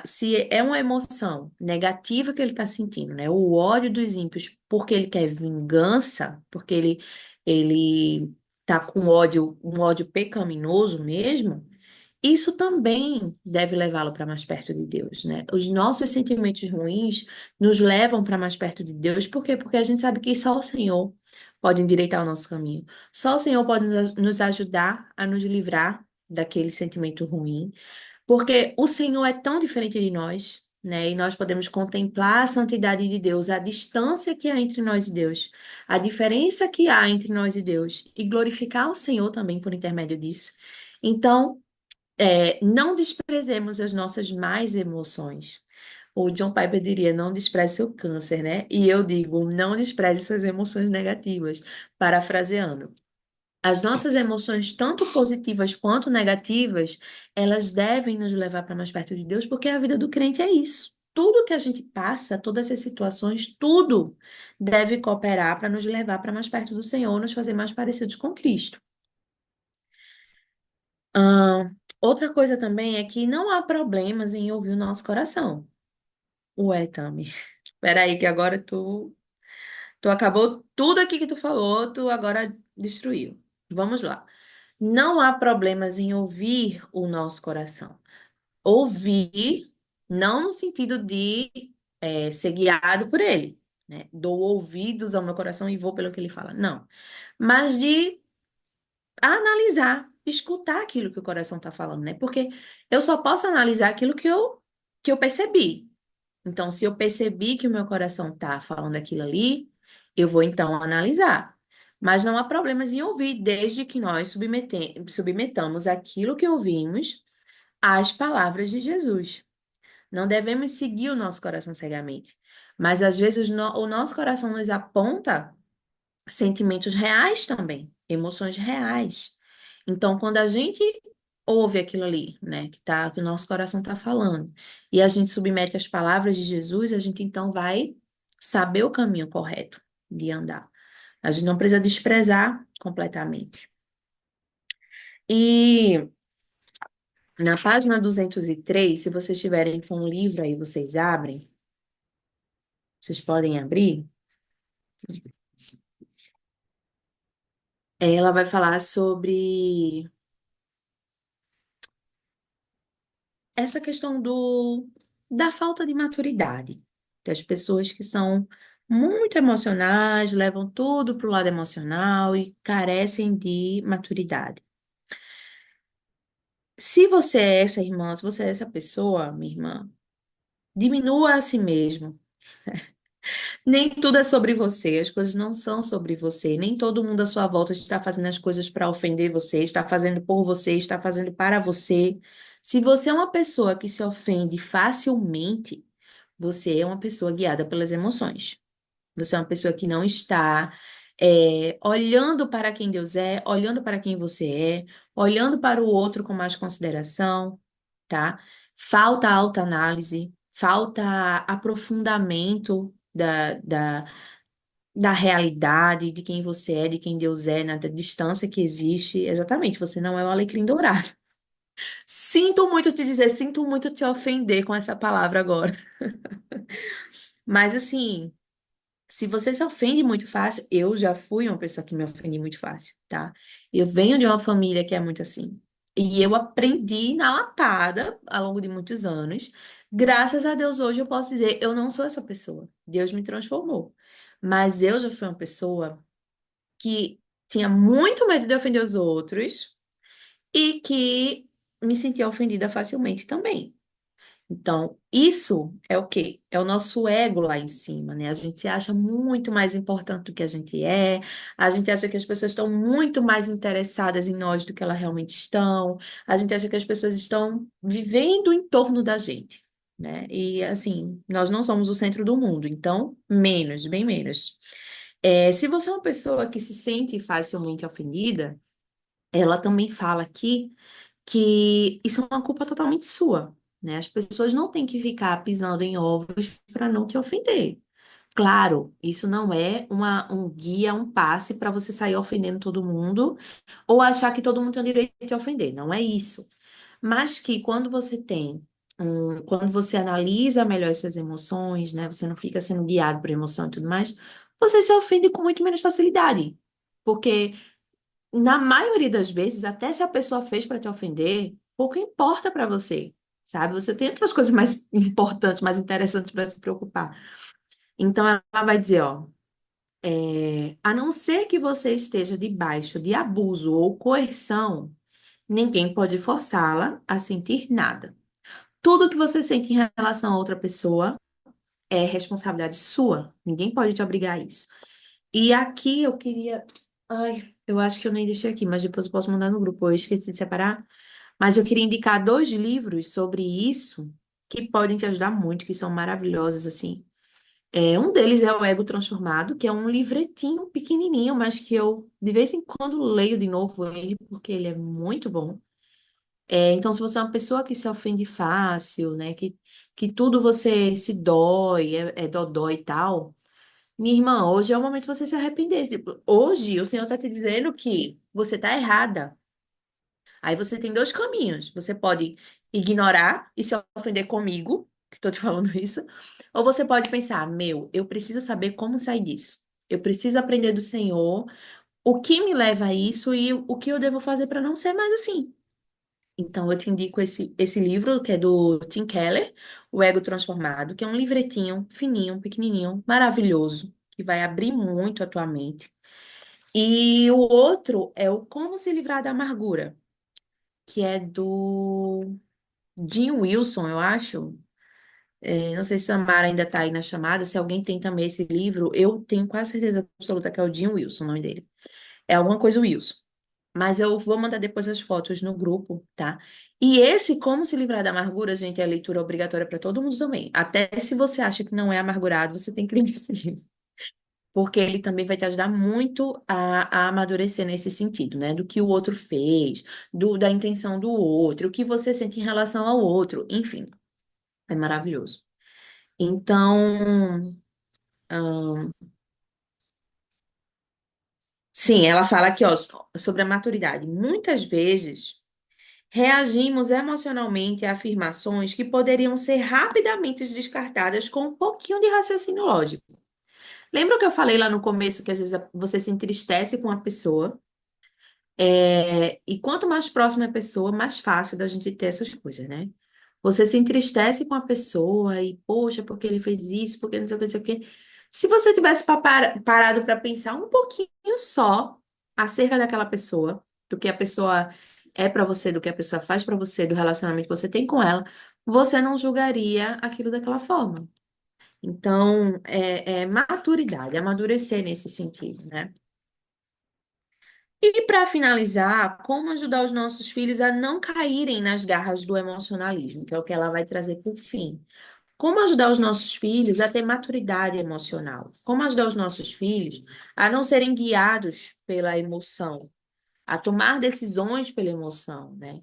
se é uma emoção negativa que ele está sentindo, né? O ódio dos ímpios porque ele quer vingança, porque ele tá com ódio, um ódio pecaminoso mesmo, isso também deve levá-lo para mais perto de Deus, né? Os nossos sentimentos ruins nos levam para mais perto de Deus, por quê? Porque a gente sabe que só o Senhor pode endireitar o nosso caminho. Só o Senhor pode nos ajudar a nos livrar daquele sentimento ruim, porque o Senhor é tão diferente de nós, né? E nós podemos contemplar a santidade de Deus, a distância que há entre nós e Deus, a diferença que há entre nós e Deus, e glorificar o Senhor também por intermédio disso. Então, não desprezemos as nossas más emoções. O John Piper diria, não despreze seu câncer, né? E eu digo, não despreze suas emoções negativas, parafraseando. As nossas emoções, tanto positivas quanto negativas, elas devem nos levar para mais perto de Deus, porque a vida do crente é isso. Tudo que a gente passa, todas essas situações, tudo deve cooperar para nos levar para mais perto do Senhor, nos fazer mais parecidos com Cristo. Outra coisa também é que não há problemas em ouvir o nosso coração. Ué, Tami, peraí que agora tu acabou tudo aqui que tu falou, tu agora destruiu. Vamos lá. Não há problemas em ouvir o nosso coração. Ouvir, não no sentido de ser guiado por ele, né? Dou ouvidos ao meu coração e vou pelo que ele fala. Não. Mas de analisar, escutar aquilo que o coração está falando, né? Porque eu só posso analisar aquilo que eu percebi. Então, se eu percebi que o meu coração está falando aquilo ali, eu vou então analisar. Mas não há problemas em ouvir, desde que nós submetamos aquilo que ouvimos às palavras de Jesus. Não devemos seguir o nosso coração cegamente. Mas às vezes o nosso coração nos aponta sentimentos reais também, emoções reais. Então, quando a gente ouve aquilo ali, né, que o nosso coração está falando, e a gente submete as palavras de Jesus, a gente então vai saber o caminho correto de andar. A gente não precisa desprezar completamente. E na página 203, se vocês tiverem com um livro aí, vocês abrem, vocês podem abrir. Ela vai falar sobre essa questão da falta de maturidade. Das pessoas que são muito emocionais, levam tudo para o lado emocional e carecem de maturidade. Se você é essa irmã, se você é essa pessoa, minha irmã, diminua a si mesmo. Nem tudo é sobre você, as coisas não são sobre você. Nem todo mundo à sua volta está fazendo as coisas para ofender você, está fazendo por você, está fazendo para você. Se você é uma pessoa que se ofende facilmente, você é uma pessoa guiada pelas emoções. Você é uma pessoa que não está olhando para quem Deus é, olhando para quem você é, olhando para o outro com mais consideração, tá? Falta autoanálise, falta aprofundamento da realidade, de quem você é, de quem Deus é, da distância que existe. Exatamente, você não é o alecrim dourado. Sinto muito te dizer, sinto muito te ofender com essa palavra agora. Mas assim, se você se ofende muito fácil, eu já fui uma pessoa que me ofendi muito fácil, tá? Eu venho de uma família que é muito assim. E eu aprendi na lapada ao longo de muitos anos. Graças a Deus, hoje eu posso dizer, eu não sou essa pessoa. Deus me transformou. Mas eu já fui uma pessoa que tinha muito medo de ofender os outros e que me sentia ofendida facilmente também. Então, isso é o quê? É o nosso ego lá em cima, né? A gente se acha muito mais importante do que a gente é, a gente acha que as pessoas estão muito mais interessadas em nós do que elas realmente estão, a gente acha que as pessoas estão vivendo em torno da gente, né? E assim, nós não somos o centro do mundo, então, menos, bem menos. Se você é uma pessoa que se sente facilmente ofendida, ela também fala aqui que isso é uma culpa totalmente sua, né? As pessoas não têm que ficar pisando em ovos para não te ofender. Claro, isso não é um guia, um passe para você sair ofendendo todo mundo ou achar que todo mundo tem o direito de te ofender. Não é isso. Mas que quando você analisa melhor as suas emoções, né? Você não fica sendo guiado por emoção e tudo mais, você se ofende com muito menos facilidade. Porque na maioria das vezes, até se a pessoa fez para te ofender, pouco importa para você, sabe? Você tem outras coisas mais importantes, mais interessantes para se preocupar. Então ela vai dizer, ó, A não ser que você esteja debaixo de abuso ou coerção, ninguém pode forçá-la a sentir nada. Tudo que você sente em relação a outra pessoa é responsabilidade sua. Ninguém pode te obrigar a isso. E aqui eu queria. Ai, eu acho que eu nem deixei aqui, mas depois eu posso mandar no grupo. Eu esqueci de separar. Mas eu queria indicar dois livros sobre isso que podem te ajudar muito, que são maravilhosos, assim. Um deles é O Ego Transformado, que é um livretinho pequenininho, mas que eu de vez em quando leio de novo ele, porque ele é muito bom. Então, se você é uma pessoa que se ofende fácil, né, que tudo você se dói, é dodói e tal, minha irmã, hoje é o momento de você se arrepender. Hoje, o Senhor está te dizendo que você está errada. Aí você tem dois caminhos. Você pode ignorar e se ofender comigo, que estou te falando isso, ou você pode pensar, eu preciso saber como sair disso. Eu preciso aprender do Senhor o que me leva a isso e o que eu devo fazer para não ser mais assim. Então, eu te indico esse livro, que é do Tim Keller, O Ego Transformado, que é um livretinho fininho, pequenininho, maravilhoso, que vai abrir muito a tua mente. E o outro é o Como Se Livrar da Amargura, que é do Jim Wilson, eu acho. Não sei se a Samara ainda está aí na chamada, se alguém tem também esse livro, eu tenho quase certeza absoluta que é o Jim Wilson, o nome dele. É alguma coisa Wilson. Mas eu vou mandar depois as fotos no grupo, tá? E esse Como Se Livrar da Amargura, gente, é leitura obrigatória para todo mundo também. Até se você acha que não é amargurado, você tem que ler esse livro. Porque ele também vai te ajudar muito a amadurecer nesse sentido, né? Do que o outro fez, da intenção do outro, o que você sente em relação ao outro, enfim, é maravilhoso. Então, ahn, sim, ela fala aqui, ó, sobre a maturidade. Muitas vezes reagimos emocionalmente a afirmações que poderiam ser rapidamente descartadas com um pouquinho de raciocínio lógico. Lembra que eu falei lá no começo que às vezes você se entristece com a pessoa? E quanto mais próxima é a pessoa, mais fácil da gente ter essas coisas, né? Você se entristece com a pessoa e, poxa, porque ele fez isso, porque não sei o que, não sei o que. Se você tivesse parado para pensar um pouquinho só acerca daquela pessoa, do que a pessoa é para você, do que a pessoa faz para você, do relacionamento que você tem com ela, você não julgaria aquilo daquela forma. Então, é maturidade, amadurecer nesse sentido, né? E para finalizar, como ajudar os nossos filhos a não caírem nas garras do emocionalismo, que é o que ela vai trazer por fim. Como ajudar os nossos filhos a ter maturidade emocional? Como ajudar os nossos filhos a não serem guiados pela emoção, a tomar decisões pela emoção, né?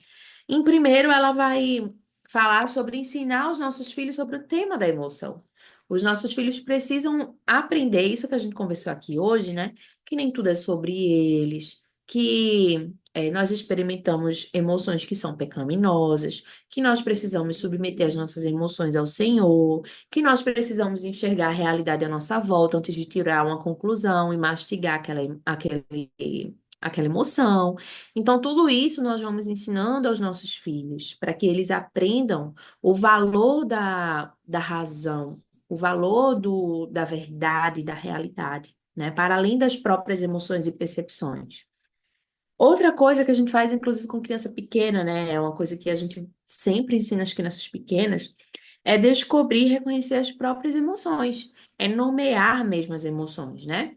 Em primeiro, ela vai falar sobre ensinar os nossos filhos sobre o tema da emoção. Os nossos filhos precisam aprender isso que a gente conversou aqui hoje, né? Que nem tudo é sobre eles, que nós experimentamos emoções que são pecaminosas, que nós precisamos submeter as nossas emoções ao Senhor, que nós precisamos enxergar a realidade à nossa volta antes de tirar uma conclusão e mastigar aquela emoção. Então, tudo isso nós vamos ensinando aos nossos filhos, para que eles aprendam o valor da razão, o valor da verdade, da realidade, né? Para além das próprias emoções e percepções. Outra coisa que a gente faz, inclusive com criança pequena, né? É uma coisa que a gente sempre ensina às crianças pequenas, é descobrir e reconhecer as próprias emoções, é nomear mesmo as emoções, né?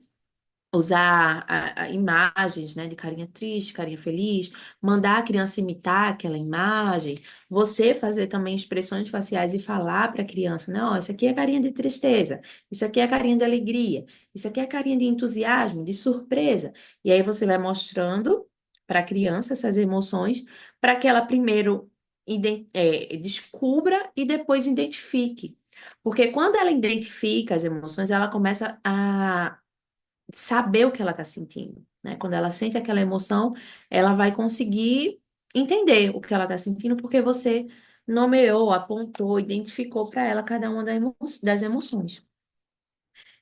Usar imagens, né, de carinha triste, carinha feliz, mandar a criança imitar aquela imagem, você fazer também expressões faciais e falar para a criança, não, isso aqui é carinha de tristeza, isso aqui é carinha de alegria, isso aqui é carinha de entusiasmo, de surpresa. E aí você vai mostrando para a criança essas emoções, para que ela primeiro descubra e depois identifique. Porque quando ela identifica as emoções, ela começa a saber o que ela está sentindo, né? Quando ela sente aquela emoção, ela vai conseguir entender o que ela está sentindo, porque você nomeou, apontou, identificou para ela cada uma das emoções.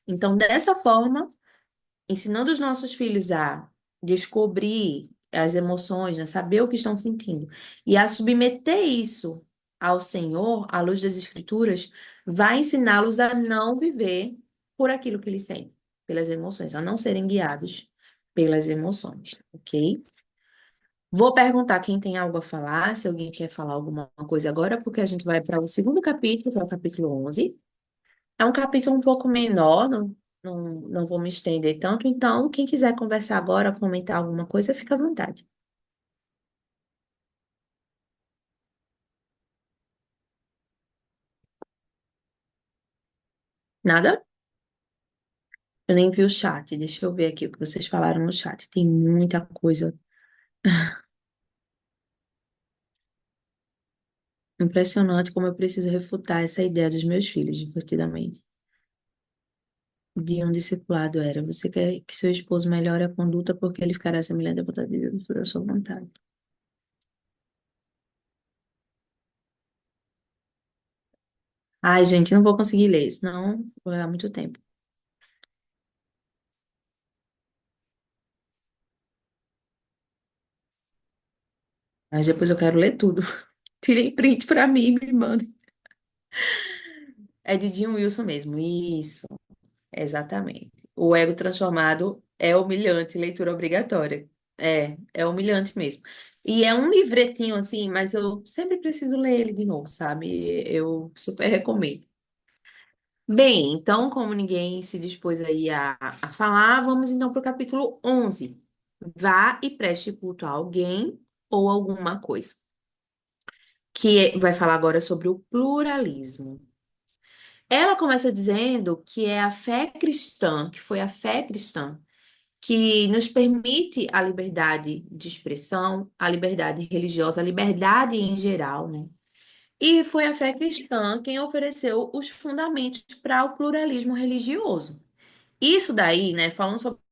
Então, dessa forma, ensinando os nossos filhos a descobrir as emoções, né? Saber o que estão sentindo, e a submeter isso ao Senhor, à luz das Escrituras, vai ensiná-los a não viver por aquilo que eles sentem, pelas emoções, a não serem guiados pelas emoções, ok? Vou perguntar quem tem algo a falar, se alguém quer falar alguma coisa agora, porque a gente vai para o segundo capítulo, que é o capítulo 11. É um capítulo um pouco menor, não vou me estender tanto, então quem quiser conversar agora, comentar alguma coisa, fica à vontade. Nada? Eu nem vi o chat, deixa eu ver aqui o que vocês falaram no chat. Tem muita coisa. Impressionante como eu preciso refutar essa ideia dos meus filhos, divertidamente. De um discipulado era: você quer que seu esposo melhore a conduta porque ele ficará semelhante à vontade de Deus, fazer a sua vontade. Ai, gente, não vou conseguir ler, senão vou levar muito tempo. Mas depois eu quero ler tudo. Tirem print pra mim e me mandem. É de Jim Wilson mesmo. Isso, exatamente. O ego transformado é humilhante, leitura obrigatória. É humilhante mesmo. E é um livretinho assim, mas eu sempre preciso ler ele de novo, sabe? Eu super recomendo. Bem, então, como ninguém se dispôs aí a falar, vamos então para o capítulo 11. Vá e preste culto a alguém ou alguma coisa. Vai falar agora sobre o pluralismo. Ela começa dizendo que é a fé cristã, que foi a fé cristã, que nos permite a liberdade de expressão, a liberdade religiosa, a liberdade em geral, né? E foi a fé cristã quem ofereceu os fundamentos para o pluralismo religioso. Isso daí, né, falando sobre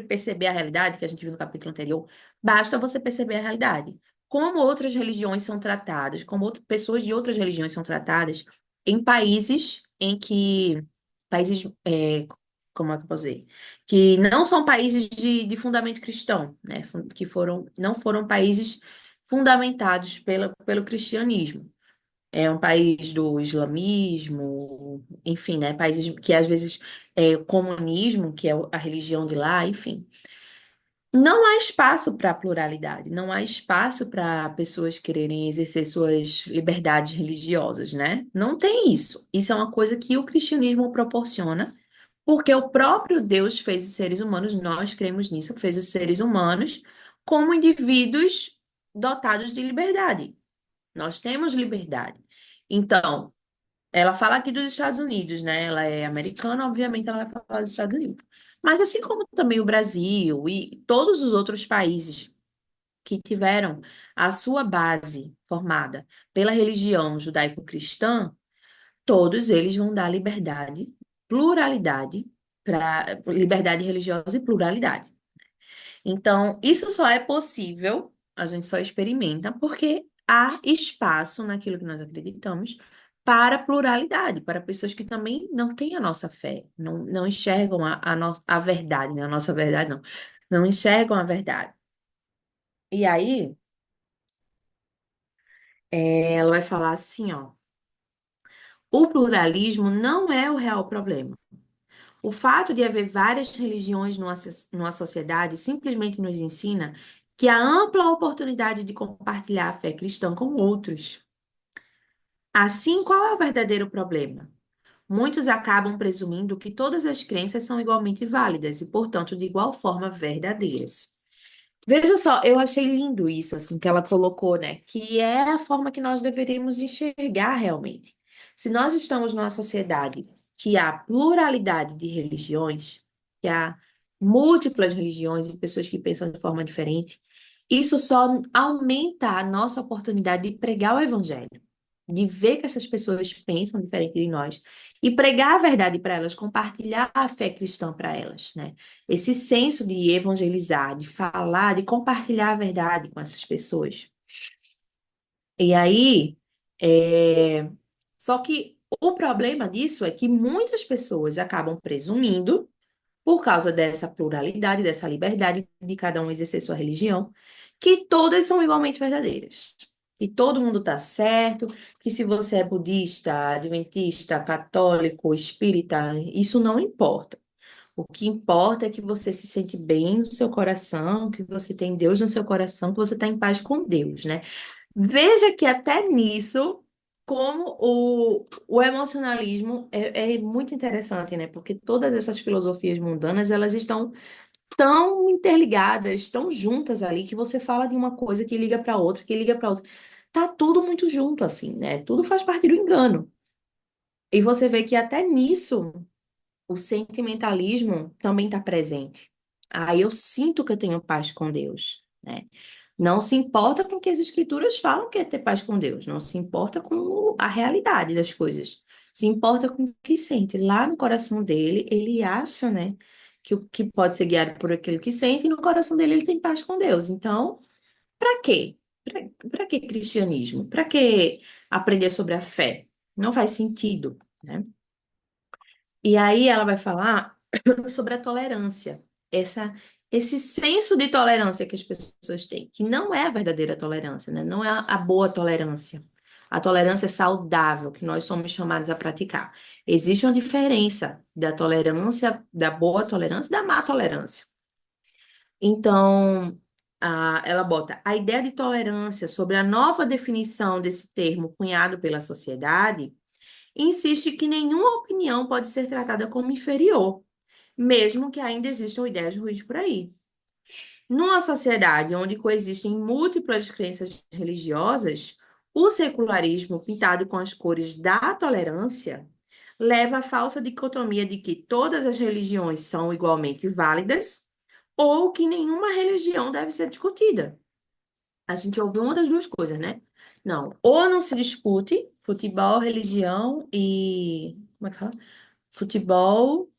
perceber a realidade, que a gente viu no capítulo anterior, basta você perceber a realidade. Como outras religiões são tratadas, como pessoas de outras religiões são tratadas em países em que, países, como é que eu posso dizer? Que não são países de fundamento cristão, né? Não foram países fundamentados pelo cristianismo. É um país do islamismo, enfim, né? Países que às vezes comunismo, que é a religião de lá, enfim. Não há espaço para pluralidade, não há espaço para pessoas quererem exercer suas liberdades religiosas, né? Não tem isso. Isso é uma coisa que o cristianismo proporciona, porque o próprio Deus fez os seres humanos, nós cremos nisso, fez os seres humanos como indivíduos dotados de liberdade. Nós temos liberdade. Então, ela fala aqui dos Estados Unidos, né? Ela é americana, obviamente ela vai falar dos Estados Unidos. Mas assim como também o Brasil e todos os outros países que tiveram a sua base formada pela religião judaico-cristã, todos eles vão dar liberdade, pluralidade, para liberdade religiosa e pluralidade. Então, isso só é possível, a gente só experimenta, porque há espaço naquilo que nós acreditamos para pluralidade, para pessoas que também não têm a nossa fé, não enxergam a verdade, né? A nossa verdade, não enxergam a verdade. E aí, ela vai falar assim, ó, o pluralismo não é o real problema. O fato de haver várias religiões numa sociedade simplesmente nos ensina que há ampla oportunidade de compartilhar a fé cristã com outros. Assim, qual é o verdadeiro problema? Muitos acabam presumindo que todas as crenças são igualmente válidas e, portanto, de igual forma verdadeiras. Veja só, eu achei lindo isso, assim, que ela colocou, né? Que é a forma que nós deveríamos enxergar realmente. Se nós estamos numa sociedade que há pluralidade de religiões, que há múltiplas religiões e pessoas que pensam de forma diferente, isso só aumenta a nossa oportunidade de pregar o evangelho, de ver que essas pessoas pensam diferente de nós e pregar a verdade para elas, compartilhar a fé cristã para elas, né? Esse senso de evangelizar, de falar, de compartilhar a verdade com essas pessoas. E aí, é, só que o problema disso é que muitas pessoas acabam presumindo, por causa dessa pluralidade, dessa liberdade de cada um exercer sua religião, que todas são igualmente verdadeiras. que todo mundo está certo, que se você é budista, adventista, católico, espírita, isso não importa. O que importa é que você se sente bem no seu coração, que você tem Deus no seu coração, que você está em paz com Deus, né? Veja que até nisso, como o emocionalismo é muito interessante, né? Porque todas essas filosofias mundanas, elas estão tão interligadas, tão juntas ali, que você fala de uma coisa que liga para outra, que liga para outra. Tá tudo muito junto, assim, né? Tudo faz parte do engano. E você vê que até nisso o sentimentalismo também está presente. Aí eu sinto que eu tenho paz com Deus, né? Não se importa com o que as escrituras falam que é ter paz com Deus, não se importa com a realidade das coisas. Se importa com o que sente. Lá no coração dele, ele acha, né, que o que pode ser guiado por aquele que sente, e no coração dele ele tem paz com Deus. Então, para quê? Para que cristianismo? Para que aprender sobre a fé? Não faz sentido, né? E aí ela vai falar sobre a tolerância, essa, esse senso de tolerância que as pessoas têm, que não é a verdadeira tolerância, né? Não é a boa tolerância. A tolerância saudável que nós somos chamados a praticar. Existe uma diferença da tolerância, da boa tolerância e da má tolerância. Então, ela bota a ideia de tolerância sobre a nova definição desse termo cunhado pela sociedade insiste que nenhuma opinião pode ser tratada como inferior, mesmo que ainda existam ideias ruins por aí. Numa sociedade onde coexistem múltiplas crenças religiosas, o secularismo, pintado com as cores da tolerância, leva à falsa dicotomia de que todas as religiões são igualmente válidas ou que nenhuma religião deve ser discutida. A gente ouve uma das duas coisas, né? Não, ou não se discute futebol, religião e. Como é que fala? Futebol.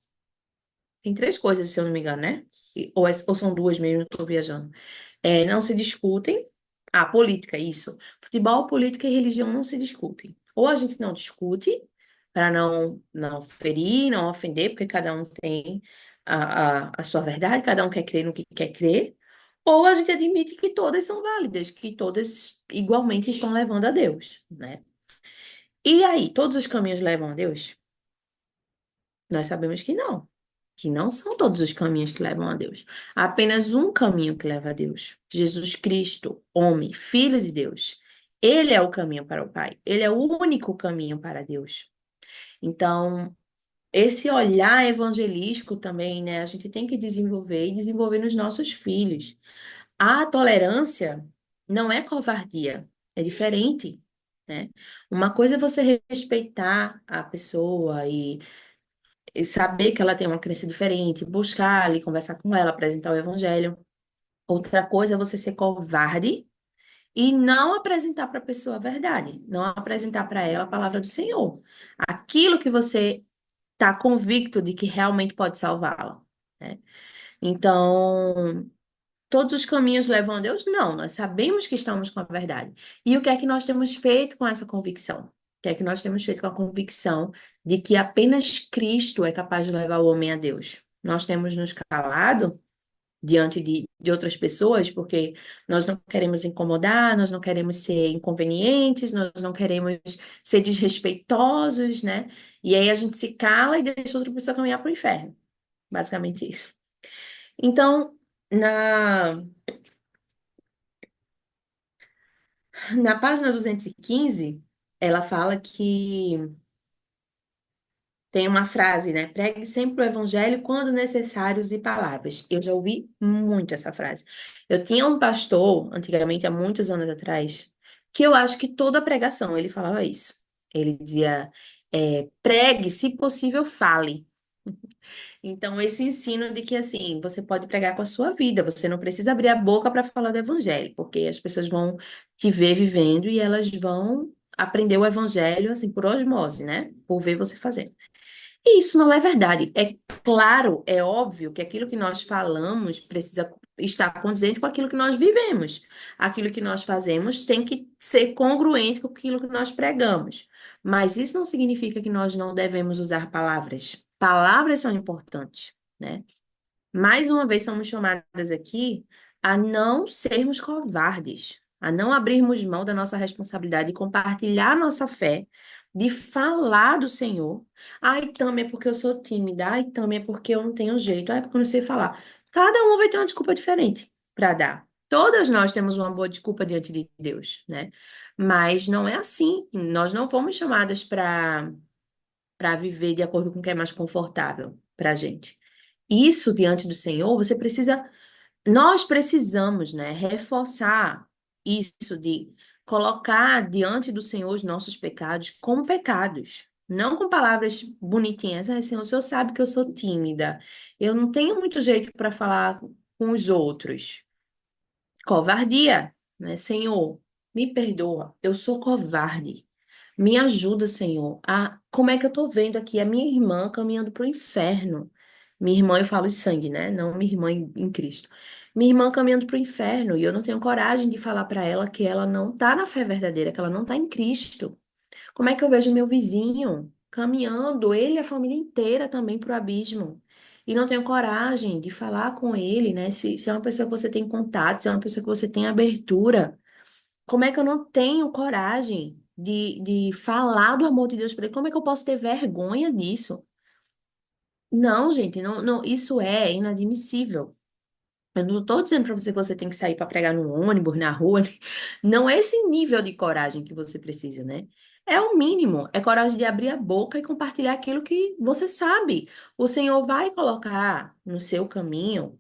Tem três coisas, se eu não me engano, né? Ou são duas mesmo, eu estou viajando. Não se discutem. Política, isso. Futebol, política e religião não se discutem. Ou a gente não discute, para não ferir, não ofender, porque cada um tem a sua verdade, cada um quer crer no que quer crer. Ou a gente admite que todas são válidas, que todas igualmente estão levando a Deus, né? E aí, todos os caminhos levam a Deus? Nós sabemos que não são todos os caminhos que levam a Deus. Há apenas um caminho que leva a Deus. Jesus Cristo, homem, filho de Deus. Ele é o caminho para o Pai. Ele é o único caminho para Deus. Então, esse olhar evangelístico também, né? A gente tem que desenvolver e desenvolver nos nossos filhos. A tolerância não é covardia, é diferente, né? Uma coisa é você respeitar a pessoa e saber que ela tem uma crença diferente, buscar ali, conversar com ela, apresentar o evangelho. Outra coisa é você ser covarde e não apresentar para a pessoa a verdade, não apresentar para ela a palavra do Senhor. Aquilo que você está convicto de que realmente pode salvá-la, né? Então, todos os caminhos levam a Deus? Não, nós sabemos que estamos com a verdade. E o que é que nós temos feito com essa convicção? O que é que nós temos feito com a convicção de que apenas Cristo é capaz de levar o homem a Deus? Nós temos nos calado diante de outras pessoas, porque nós não queremos incomodar, nós não queremos ser inconvenientes, nós não queremos ser desrespeitosos, né? E aí a gente se cala e deixa outra pessoa caminhar para o inferno. Basicamente isso. Então, na Na página 215, ela fala que tem uma frase, né? Pregue sempre o evangelho quando necessário e palavras. Eu já ouvi muito essa frase. Eu tinha um pastor, antigamente, há muitos anos atrás, que eu acho que toda pregação ele falava isso. Ele dizia, pregue, se possível, fale. Então, esse ensino de que, assim, você pode pregar com a sua vida, você não precisa abrir a boca para falar do evangelho, porque as pessoas vão te ver vivendo e elas vão aprender o evangelho, assim, por osmose, né? Por ver você fazendo. E isso não é verdade. É claro, é óbvio que aquilo que nós falamos precisa estar condizente com aquilo que nós vivemos. Aquilo que nós fazemos tem que ser congruente com aquilo que nós pregamos. Mas isso não significa que nós não devemos usar palavras. Palavras são importantes, né? Mais uma vez, somos chamadas aqui a não sermos covardes, a não abrirmos mão da nossa responsabilidade de compartilhar nossa fé, de falar do Senhor. Ai, também é porque eu sou tímida, ai, também é porque eu não tenho jeito, ai, porque eu não sei falar. Cada um vai ter uma desculpa diferente para dar. Todas nós temos uma boa desculpa diante de Deus, né? Mas não é assim. Nós não fomos chamadas para viver de acordo com o que é mais confortável para a gente. Isso diante do Senhor, nós precisamos, né, reforçar isso de colocar diante do Senhor os nossos pecados como pecados, não com palavras bonitinhas. Ai, Senhor, o Senhor sabe que eu sou tímida, eu não tenho muito jeito para falar com os outros. Covardia, né? Senhor, me perdoa, eu sou covarde. Me ajuda, Senhor, a como é que eu tô vendo aqui a minha irmã caminhando para o inferno. Minha irmã, eu falo de sangue, né? Não minha irmã em Cristo. Minha irmã caminhando para o inferno e eu não tenho coragem de falar para ela que ela não tá na fé verdadeira, que ela não tá em Cristo. Como é que eu vejo meu vizinho caminhando, ele e a família inteira também para o abismo? E não tenho coragem de falar com ele, né? Se é uma pessoa que você tem contato, se é uma pessoa que você tem abertura. Como é que eu não tenho coragem de falar do amor de Deus para ele? Como é que eu posso ter vergonha disso? Não, gente, não, não, isso é inadmissível. Eu não estou dizendo para você que você tem que sair para pregar no ônibus, na rua. Não é esse nível de coragem que você precisa, né? É o mínimo. É coragem de abrir a boca e compartilhar aquilo que você sabe. O Senhor vai colocar no seu caminho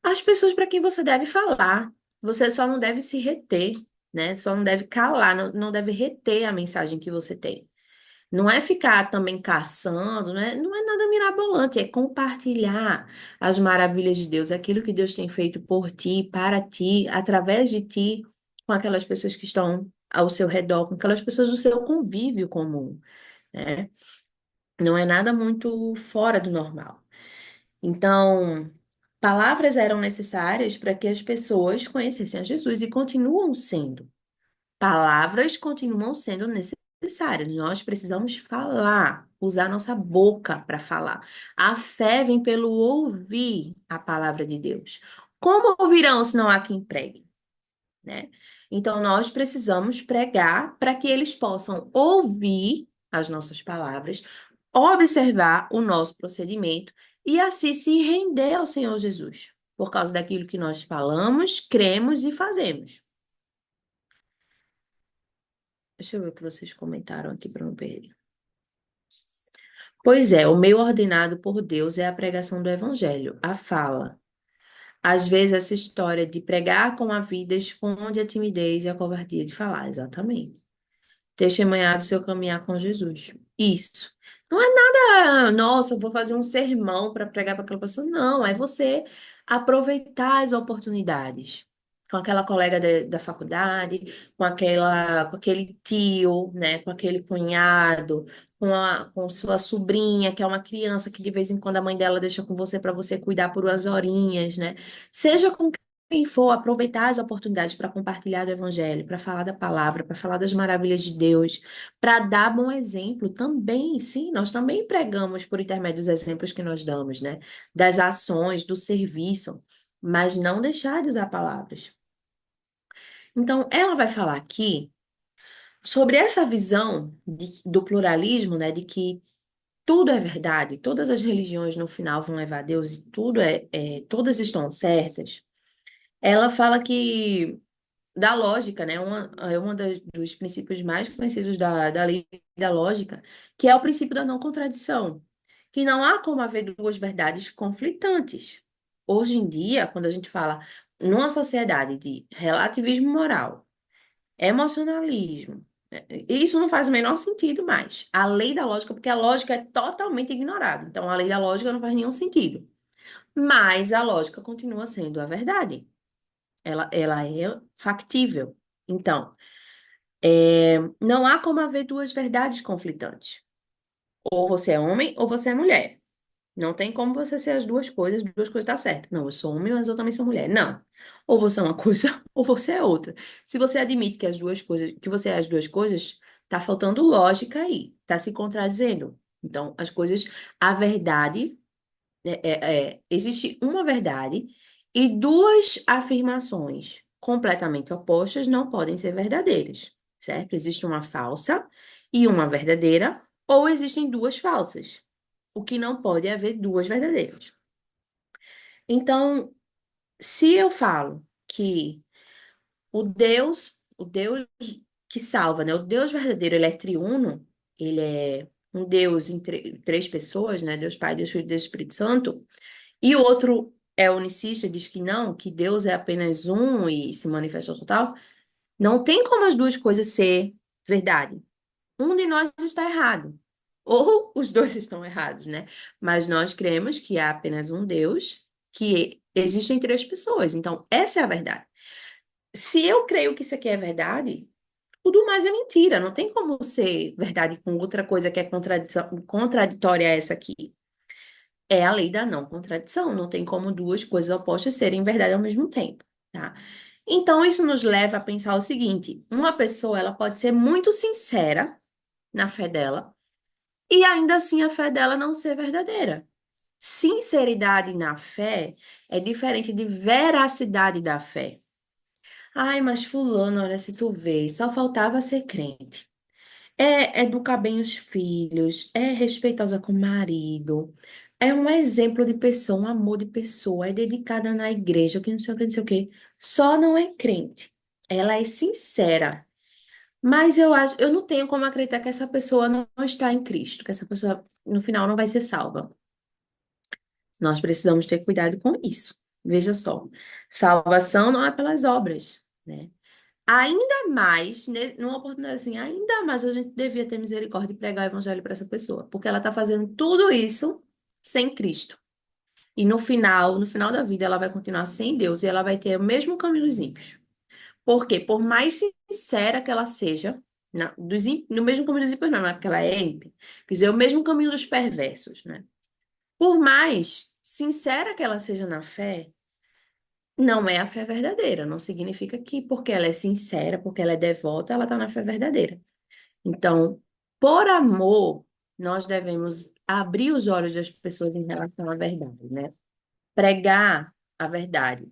as pessoas para quem você deve falar. Você só não deve se reter, né? Só não deve calar, não deve reter a mensagem que você tem. Não é ficar também caçando, né? Não é nada mirabolante, é compartilhar as maravilhas de Deus, aquilo que Deus tem feito por ti, para ti, através de ti, com aquelas pessoas que estão ao seu redor, com aquelas pessoas do seu convívio comum, né? Não é nada muito fora do normal. Então, palavras eram necessárias para que as pessoas conhecessem a Jesus e continuam sendo. Palavras continuam sendo necessárias. Nós precisamos falar, usar nossa boca para falar. A fé vem pelo ouvir a palavra de Deus. Como ouvirão se não há quem pregue, né? Então nós precisamos pregar para que eles possam ouvir as nossas palavras, observar o nosso procedimento e assim se render ao Senhor Jesus, por causa daquilo que nós falamos, cremos e fazemos. Deixa eu ver o que vocês comentaram aqui para não perder. Pois é, o meio ordenado por Deus é a pregação do evangelho, a fala. Às vezes essa história de pregar com a vida esconde a timidez e a covardia de falar, exatamente. Testemunhar do seu caminhar com Jesus. Isso. Não é nada, nossa, eu vou fazer um sermão para pregar para aquela pessoa. Não, é você aproveitar as oportunidades. Com aquela colega da faculdade, com aquele tio, né, com aquele cunhado, com sua sobrinha, que é uma criança que de vez em quando a mãe dela deixa com você para você cuidar por umas horinhas, né? Seja com quem for, aproveitar as oportunidades para compartilhar do evangelho, para falar da palavra, para falar das maravilhas de Deus, para dar bom exemplo também. Sim, nós também pregamos por intermédio dos exemplos que nós damos, né? Das ações, do serviço, mas não deixar de usar palavras. Então, ela vai falar aqui sobre essa visão do pluralismo, né? De que tudo é verdade, todas as religiões no final vão levar a Deus e todas estão certas. Ela fala que da lógica, né? Dos princípios mais conhecidos da lei da lógica, que é o princípio da não contradição, que não há como haver duas verdades conflitantes. Hoje em dia, quando a gente fala numa sociedade de relativismo moral, emocionalismo, isso não faz o menor sentido mais. A lei da lógica, porque a lógica é totalmente ignorada. Então, a lei da lógica não faz nenhum sentido. Mas a lógica continua sendo a verdade. Ela é factível. Então, não há como haver duas verdades conflitantes. Ou você é homem ou você é mulher. Não tem como você ser as duas coisas tá certo. Não, eu sou homem, mas eu também sou mulher. Não. Ou você é uma coisa ou você é outra. Se você admite que as duas coisas, que você é as duas coisas, tá faltando lógica aí, tá se contradizendo. Então, a verdade existe uma verdade e duas afirmações completamente opostas não podem ser verdadeiras, certo? Existe uma falsa e uma verdadeira, ou existem duas falsas. O que não pode é haver duas verdadeiras. Então, se eu falo que o Deus que salva, né? O Deus verdadeiro, ele é triuno, ele é um Deus em três pessoas, né? Deus Pai, Deus Filho e Deus Espírito Santo. E o outro é unicista, diz que não, que Deus é apenas um e se manifesta total. Não tem como as duas coisas ser verdade. Um de nós está errado. Ou os dois estão errados, né? Mas nós cremos que há apenas um Deus, que existem três pessoas. Então, essa é a verdade. Se eu creio que isso aqui é verdade, tudo mais é mentira. Não tem como ser verdade com outra coisa que é contraditória a essa aqui. É a lei da não contradição. Não tem como duas coisas opostas serem verdade ao mesmo tempo, tá? Então, isso nos leva a pensar o seguinte: uma pessoa, ela pode ser muito sincera na fé dela e ainda assim a fé dela não ser verdadeira. Sinceridade na fé é diferente de veracidade da fé. Ai, mas fulano, olha, se tu vê, só faltava ser crente. É educar bem os filhos, é respeitosa com o marido, é um exemplo de pessoa, um amor de pessoa, é dedicada na igreja, que não sei o que, não sei o que. Só não é crente. Ela é sincera. Mas eu não tenho como acreditar que essa pessoa não está em Cristo, que essa pessoa, no final, não vai ser salva. Nós precisamos ter cuidado com isso. Veja só, salvação não é pelas obras, né? Ainda mais, numa oportunidade assim, ainda mais a gente devia ter misericórdia e pregar o evangelho para essa pessoa, porque ela está fazendo tudo isso sem Cristo. E no final da vida, ela vai continuar sem Deus e ela vai ter o mesmo caminho dos ímpios. Por quê? Por mais sincera que ela seja, no mesmo caminho dos ímpios, não é porque ela é ímpia. Quer dizer, o mesmo caminho dos perversos, né? Por mais sincera que ela seja na fé, não é a fé verdadeira. Não significa que porque ela é sincera, porque ela é devota, ela está na fé verdadeira. Então, por amor, nós devemos abrir os olhos das pessoas em relação à verdade, né? Pregar a verdade.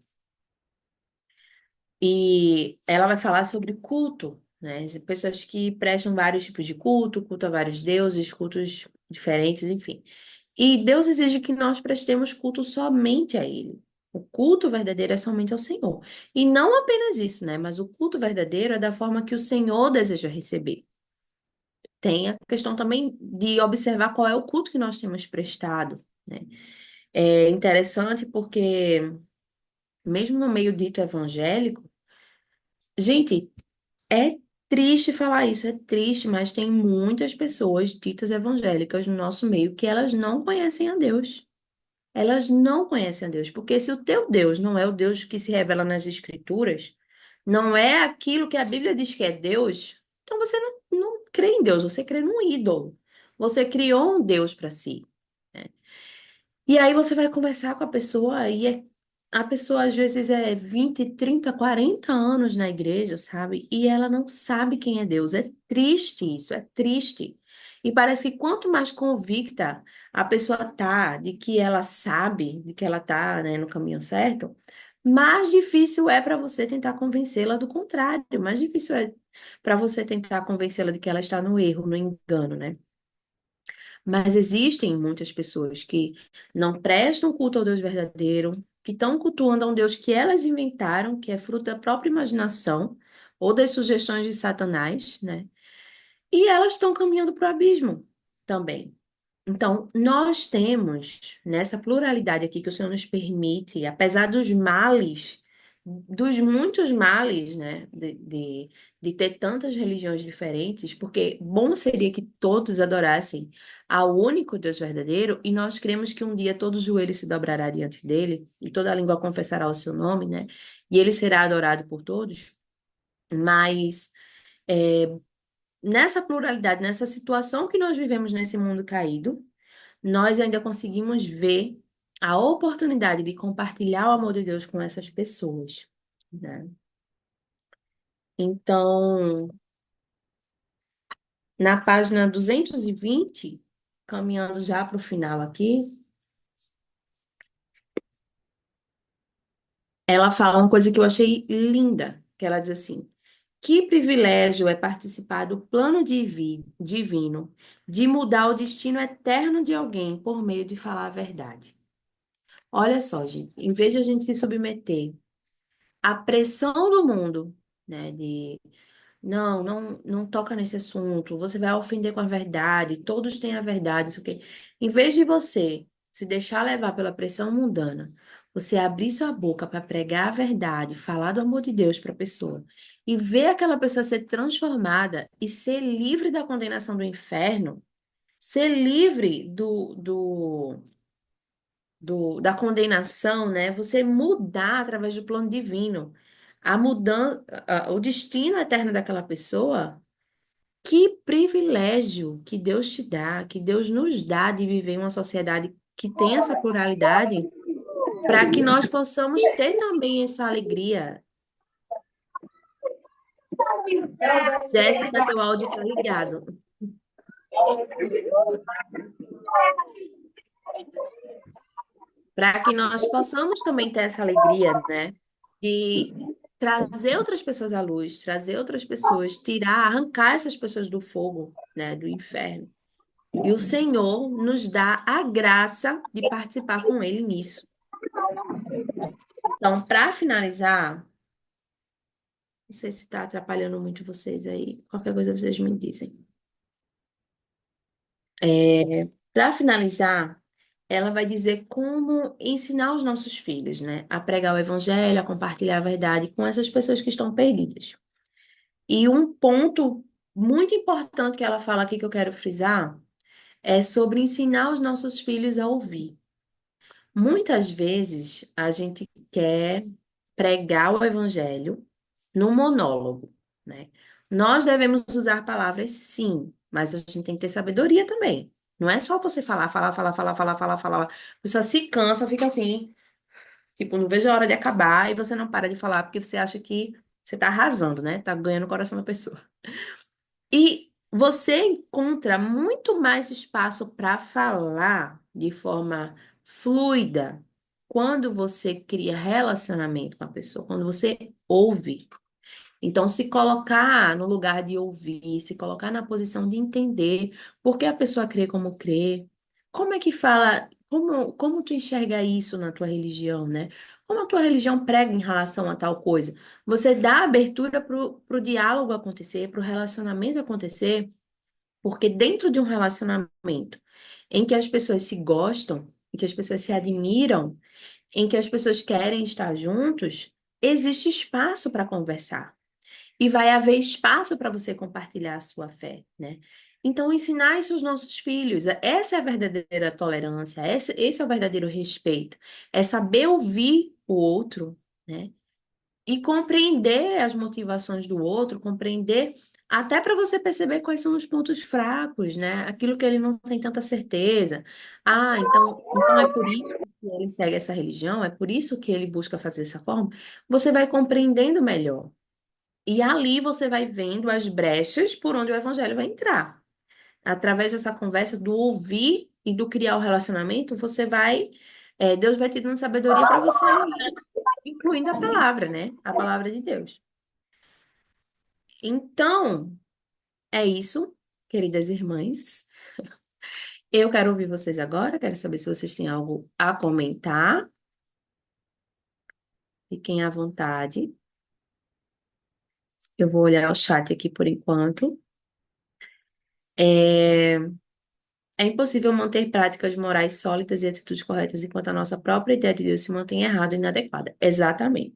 E ela vai falar sobre culto, né? Pessoas que prestam vários tipos de culto, culto a vários deuses, cultos diferentes, enfim. E Deus exige que nós prestemos culto somente a Ele. O culto verdadeiro é somente ao Senhor. E não apenas isso, né? Mas o culto verdadeiro é da forma que o Senhor deseja receber. Tem a questão também de observar qual é o culto que nós temos prestado, né? É interessante porque, mesmo no meio dito evangélico, gente, é triste falar isso, é triste, mas tem muitas pessoas ditas evangélicas no nosso meio que elas não conhecem a Deus. Elas não conhecem a Deus, porque se o teu Deus não é o Deus que se revela nas Escrituras, não é aquilo que a Bíblia diz que é Deus, então você não crê em Deus, você crê num ídolo. Você criou um Deus para si, né? E aí você vai conversar com a pessoa e a pessoa às vezes é 20, 30, 40 anos na igreja, sabe? E ela não sabe quem é Deus. É triste isso, é triste. E parece que quanto mais convicta a pessoa tá de que ela sabe, de que ela tá, né, no caminho certo, mais difícil é para você tentar convencê-la do contrário, mais difícil é para você tentar convencê-la de que ela está no erro, no engano, né? Mas existem muitas pessoas que não prestam culto ao Deus verdadeiro, que estão cultuando a um Deus que elas inventaram, que é fruto da própria imaginação ou das sugestões de Satanás, né? E elas estão caminhando para o abismo também. Então, nós temos, nessa pluralidade aqui que o Senhor nos permite, apesar dos males, dos muitos males, né, de ter tantas religiões diferentes, porque bom seria que todos adorassem ao único Deus verdadeiro, e nós cremos que um dia todo joelho se dobrará diante dele, e toda língua confessará o seu nome, né, e ele será adorado por todos, mas nessa pluralidade, nessa situação que nós vivemos nesse mundo caído, nós ainda conseguimos ver a oportunidade de compartilhar o amor de Deus com essas pessoas, né? Então, na página 220, caminhando já para o final aqui, ela fala uma coisa que eu achei linda, que ela diz assim: que privilégio é participar do plano divino de mudar o destino eterno de alguém por meio de falar a verdade. Olha só, gente, em vez de a gente se submeter à pressão do mundo, né, de não toca nesse assunto, você vai ofender com a verdade, todos têm a verdade, isso aqui. Em vez de você se deixar levar pela pressão mundana, você abrir sua boca para pregar a verdade, falar do amor de Deus para a pessoa, e ver aquela pessoa ser transformada e ser livre da condenação do inferno, ser livre da condenação, né? Você mudar através do plano divino. A mudança, o destino eterno daquela pessoa. Que privilégio que Deus te dá, que Deus nos dá de viver em uma sociedade que tem essa pluralidade, para que nós possamos ter também essa alegria. Jéssica, teu áudio está ligado. Para que nós possamos também ter essa alegria, né? De trazer outras pessoas à luz, trazer outras pessoas, tirar, arrancar essas pessoas do fogo, né? Do inferno. E o Senhor nos dá a graça de participar com Ele nisso. Então, para finalizar, não sei se está atrapalhando muito vocês aí, qualquer coisa vocês me dizem. Para finalizar, ela vai dizer como ensinar os nossos filhos, né, a pregar o evangelho, a compartilhar a verdade com essas pessoas que estão perdidas. E um ponto muito importante que ela fala aqui que eu quero frisar é sobre ensinar os nossos filhos a ouvir. Muitas vezes a gente quer pregar o evangelho no monólogo, né? Nós devemos usar palavras, sim, mas a gente tem que ter sabedoria também. Não é só você falar, falar, falar, falar, falar, falar, falar. A pessoa se cansa, fica assim, tipo, não vejo a hora de acabar e você não para de falar porque você acha que você tá arrasando, né? Tá ganhando o coração da pessoa. E você encontra muito mais espaço para falar de forma fluida quando você cria relacionamento com a pessoa, quando você ouve. Então, se colocar no lugar de ouvir, se colocar na posição de entender por que a pessoa crê como crê, como é que fala, como tu enxerga isso na tua religião, né? Como a tua religião prega em relação a tal coisa? Você dá abertura para o diálogo acontecer, para o relacionamento acontecer, porque dentro de um relacionamento em que as pessoas se gostam, em que as pessoas se admiram, em que as pessoas querem estar juntos, existe espaço para conversar. E vai haver espaço para você compartilhar a sua fé, né? Então, ensinar isso aos nossos filhos. Essa é a verdadeira tolerância, esse é o verdadeiro respeito. É saber ouvir o outro, né? E compreender as motivações do outro, compreender até para você perceber quais são os pontos fracos, né? Aquilo que ele não tem tanta certeza. Ah, então é por isso que ele segue essa religião, é por isso que ele busca fazer dessa forma. Você vai compreendendo melhor. E ali você vai vendo as brechas por onde o evangelho vai entrar. Através dessa conversa, do ouvir e do criar o relacionamento, Deus vai te dando sabedoria para você ir incluindo a palavra, né? A palavra de Deus. Então, é isso, queridas irmãs. Eu quero ouvir vocês agora, quero saber se vocês têm algo a comentar. Fiquem à vontade. Eu vou olhar o chat aqui por enquanto. É, É impossível manter práticas morais sólidas e atitudes corretas enquanto a nossa própria ideia de Deus se mantém errada e inadequada. Exatamente.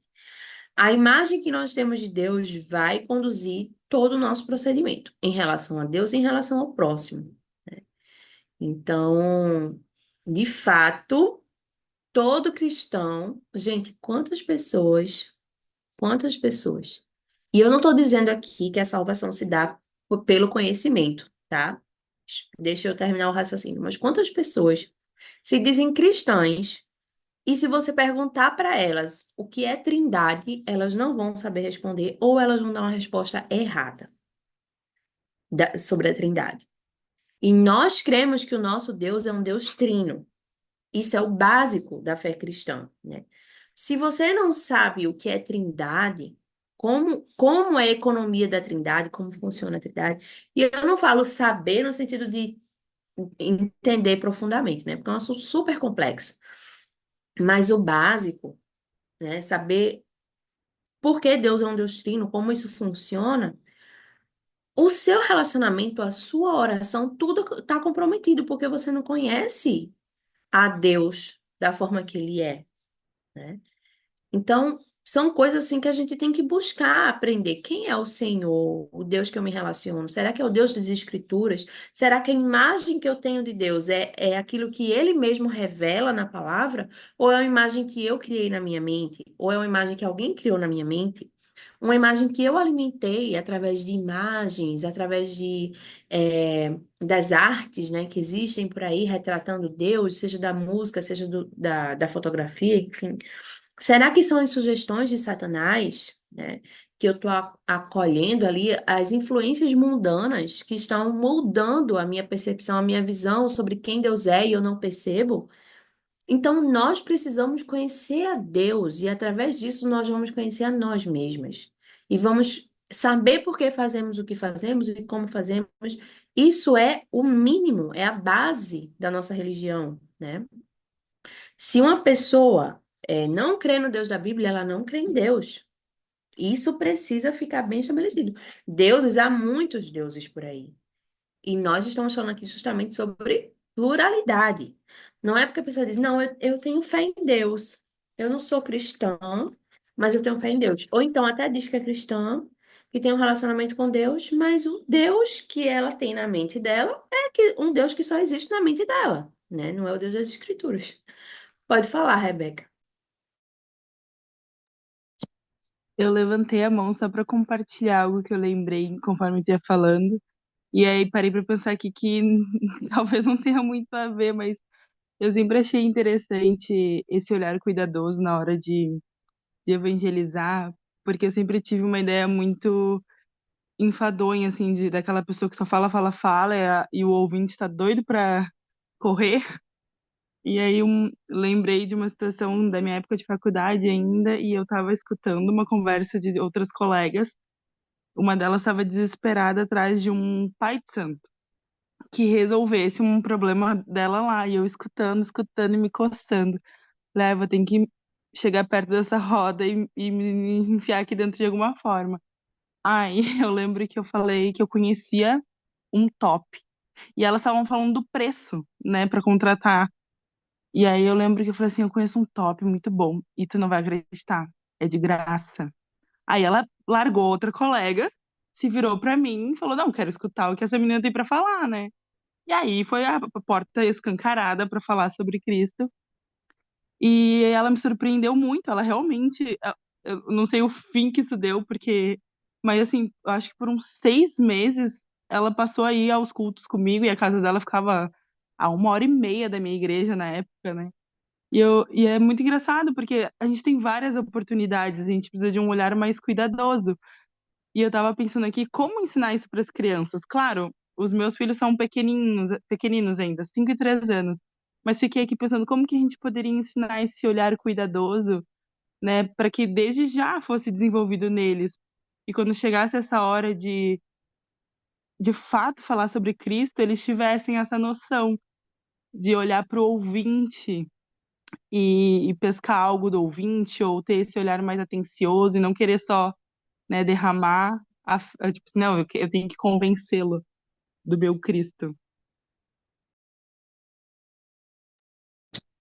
A imagem que nós temos de Deus vai conduzir todo o nosso procedimento em relação a Deus e em relação ao próximo. Então, de fato, todo cristão, gente, quantas pessoas. E eu não estou dizendo aqui que a salvação se dá pelo conhecimento, tá? Deixa eu terminar o raciocínio. Mas quantas pessoas se dizem cristãs e se você perguntar para elas o que é trindade, elas não vão saber responder ou elas vão dar uma resposta errada sobre a trindade. E nós cremos que o nosso Deus é um Deus trino. Isso é o básico da fé cristã, né? Se você não sabe o que é Trindade, como é a economia da Trindade, como funciona a Trindade, e eu não falo saber no sentido de entender profundamente, né? Porque é um assunto super complexo. Mas o básico, né? Saber por que Deus é um Deus trino, como isso funciona, o seu relacionamento, a sua oração, tudo está comprometido, porque você não conhece a Deus da forma que ele é, né? Então, são coisas assim que a gente tem que buscar aprender. Quem é o Senhor, o Deus que eu me relaciono? Será que é o Deus das Escrituras? Será que a imagem que eu tenho de Deus é aquilo que ele mesmo revela na palavra? Ou é uma imagem que eu criei na minha mente? Ou é uma imagem que alguém criou na minha mente? Uma imagem que eu alimentei através de imagens, através das artes, né, que existem por aí retratando Deus, seja da música, seja da fotografia, enfim. Será que são as sugestões de Satanás, né, que eu estou acolhendo ali, as influências mundanas que estão moldando a minha percepção, a minha visão sobre quem Deus é e eu não percebo? Então, nós precisamos conhecer a Deus e, através disso, nós vamos conhecer a nós mesmas. E vamos saber por que fazemos o que fazemos e como fazemos. Isso é o mínimo, é a base da nossa religião, né? Se uma pessoa não crê no Deus da Bíblia, ela não crê em Deus. Isso precisa ficar bem estabelecido. Deuses, há muitos deuses por aí. E nós estamos falando aqui justamente sobre pluralidade. Não é porque a pessoa diz, não, eu tenho fé em Deus. Eu não sou cristã, mas eu tenho fé em Deus. Ou então até diz que é cristã, que tem um relacionamento com Deus, mas o Deus que ela tem na mente dela é um Deus que só existe na mente dela, né? Não é o Deus das Escrituras. Pode falar, Rebeca. Eu levantei a mão só para compartilhar algo que eu lembrei conforme eu ia falando. E aí parei para pensar aqui que talvez não tenha muito a ver, mas eu sempre achei interessante esse olhar cuidadoso na hora de evangelizar, porque eu sempre tive uma ideia muito enfadonha, assim, daquela pessoa que só fala, fala, fala, e o ouvinte tá doido pra correr. E aí lembrei de uma situação da minha época de faculdade ainda, e eu tava escutando uma conversa de outras colegas. Uma delas estava desesperada atrás de um pai de santo que resolvesse um problema dela lá. E eu escutando, escutando e me coçando. Leva, tem que chegar perto dessa roda e me enfiar aqui dentro de alguma forma. Aí eu lembro que eu falei que eu conhecia um top. E elas estavam falando do preço, né, pra contratar. E aí eu lembro que eu falei assim, eu conheço um top muito bom. E tu não vai acreditar. É de graça. Aí ela largou outra colega, se virou pra mim e falou: Não, quero escutar o que essa menina tem pra falar, né? E aí foi a porta escancarada pra falar sobre Cristo. E ela me surpreendeu muito. Ela realmente, eu não sei o fim que isso deu, porque, mas assim, eu acho que por uns 6 meses ela passou aí aos cultos comigo e a casa dela ficava a 1 hora e meia da minha igreja na época, né? E é muito engraçado, porque a gente tem várias oportunidades, a gente precisa de um olhar mais cuidadoso. E eu tava pensando aqui como ensinar isso para as crianças. Claro, os meus filhos são pequeninos, pequeninos ainda, 5 e 3 anos. Mas fiquei aqui pensando como que a gente poderia ensinar esse olhar cuidadoso, né, para que desde já fosse desenvolvido neles. E quando chegasse essa hora de fato falar sobre Cristo, eles tivessem essa noção de olhar para o ouvinte e pescar algo do ouvinte, ou ter esse olhar mais atencioso e não querer só, né, derramar tipo, não, eu tenho que convencê-lo do meu Cristo.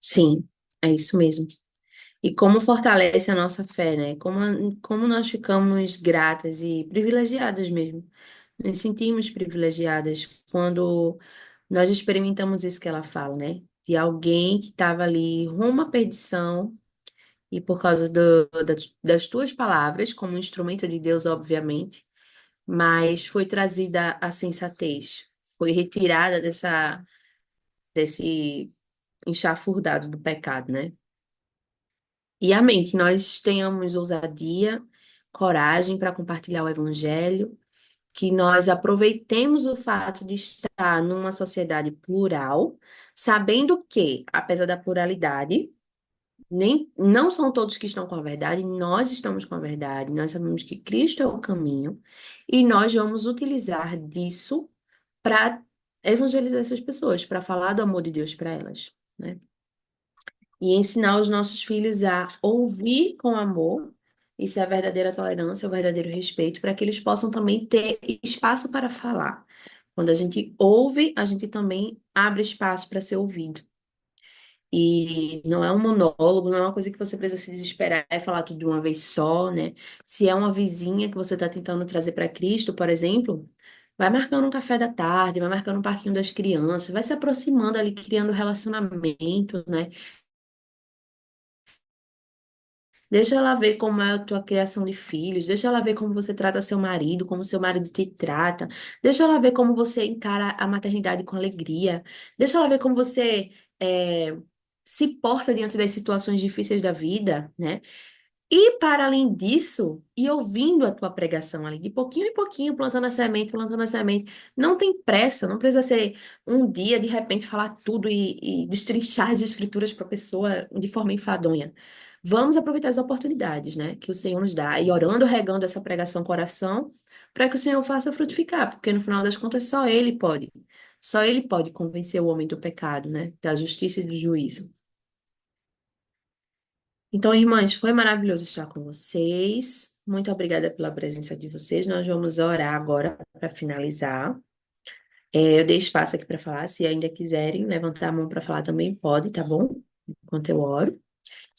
Sim, é isso mesmo. E como fortalece a nossa fé, né? Como nós ficamos gratas e privilegiadas mesmo. Nos sentimos privilegiadas quando nós experimentamos isso que ela fala, né? De alguém que estava ali rumo à perdição e por causa das tuas palavras, como um instrumento de Deus, obviamente, mas foi trazida a sensatez, foi retirada desse enxafurdado do pecado, né? E amém, que nós tenhamos ousadia, coragem para compartilhar o evangelho, que nós aproveitemos o fato de estar numa sociedade plural, sabendo que, apesar da pluralidade, não são todos que estão com a verdade, nós estamos com a verdade, nós sabemos que Cristo é o caminho e nós vamos utilizar disso para evangelizar essas pessoas, para falar do amor de Deus para elas, né? E ensinar os nossos filhos a ouvir com amor, isso é a verdadeira tolerância, o verdadeiro respeito, para que eles possam também ter espaço para falar. Quando a gente ouve, a gente também abre espaço para ser ouvido. E não é um monólogo, não é uma coisa que você precisa se desesperar e falar tudo de uma vez só, né? Se é uma vizinha que você está tentando trazer para Cristo, por exemplo, vai marcando um café da tarde, vai marcando um parquinho das crianças, vai se aproximando ali, criando relacionamento, né? Deixa ela ver como é a tua criação de filhos, deixa ela ver como você trata seu marido, como seu marido te trata, deixa ela ver como você encara a maternidade com alegria, deixa ela ver como você se porta diante das situações difíceis da vida, né? E para além disso, e ouvindo a tua pregação ali, de pouquinho em pouquinho, plantando a semente, não tem pressa, não precisa ser um dia, de repente, falar tudo e destrinchar as escrituras para a pessoa de forma enfadonha. Vamos aproveitar as oportunidades, né, que o Senhor nos dá, e orando, regando essa pregação coração, para que o Senhor faça frutificar, porque no final das contas só Ele pode convencer o homem do pecado, né, da justiça e do juízo. Então, irmãs, foi maravilhoso estar com vocês. Muito obrigada pela presença de vocês. Nós vamos orar agora para finalizar. Eu dei espaço aqui para falar. Se ainda quiserem levantar a mão para falar também pode, tá bom? Enquanto eu oro.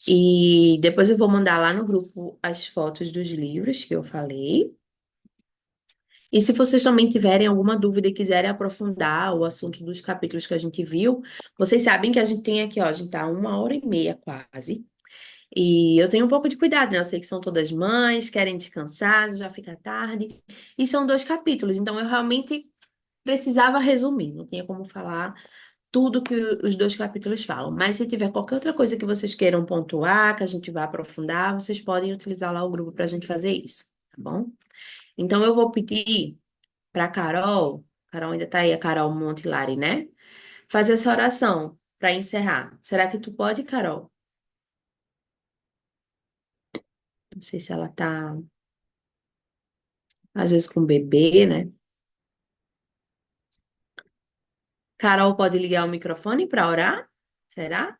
E depois eu vou mandar lá no grupo as fotos dos livros que eu falei. E se vocês também tiverem alguma dúvida e quiserem aprofundar o assunto dos capítulos que a gente viu, vocês sabem que a gente tem aqui, ó, a gente tá 1h30 quase. E eu tenho um pouco de cuidado, né? Eu sei que são todas mães, querem descansar, já fica tarde. E são 2 capítulos, então eu realmente precisava resumir, não tinha como falar tudo que os 2 capítulos falam. Mas se tiver qualquer outra coisa que vocês queiram pontuar, que a gente vá aprofundar, vocês podem utilizar lá o grupo para a gente fazer isso, tá bom? Então eu vou pedir para Carol ainda tá aí, a Carol Montilari, né? Fazer essa oração para encerrar. Será que tu pode, Carol? Não sei se ela tá às vezes com bebê, né? Carol pode ligar o microfone para orar? Será?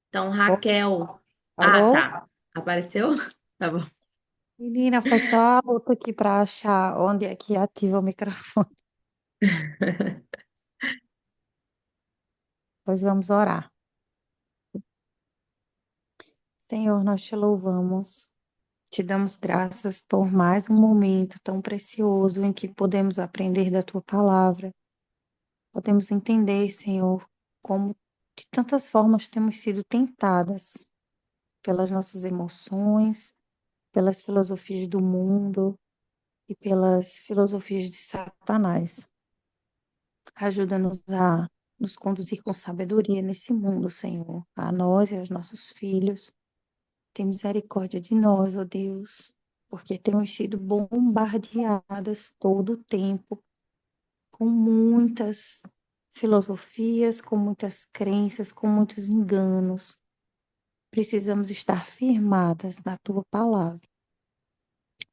Então, Oi, Raquel. Ah, alô? tá. Apareceu? Tá bom. Menina, foi só a luta aqui para achar onde é que ativa o microfone. Pois vamos orar. Senhor, nós te louvamos, te damos graças por mais um momento tão precioso em que podemos aprender da tua palavra. Podemos entender, Senhor, como de tantas formas temos sido tentadas pelas nossas emoções, pelas filosofias do mundo e pelas filosofias de Satanás. Ajuda-nos a nos conduzir com sabedoria nesse mundo, Senhor, a nós e aos nossos filhos. Tem misericórdia de nós, ó Deus, porque temos sido bombardeadas todo o tempo com muitas filosofias, com muitas crenças, com muitos enganos. Precisamos estar firmadas na tua palavra.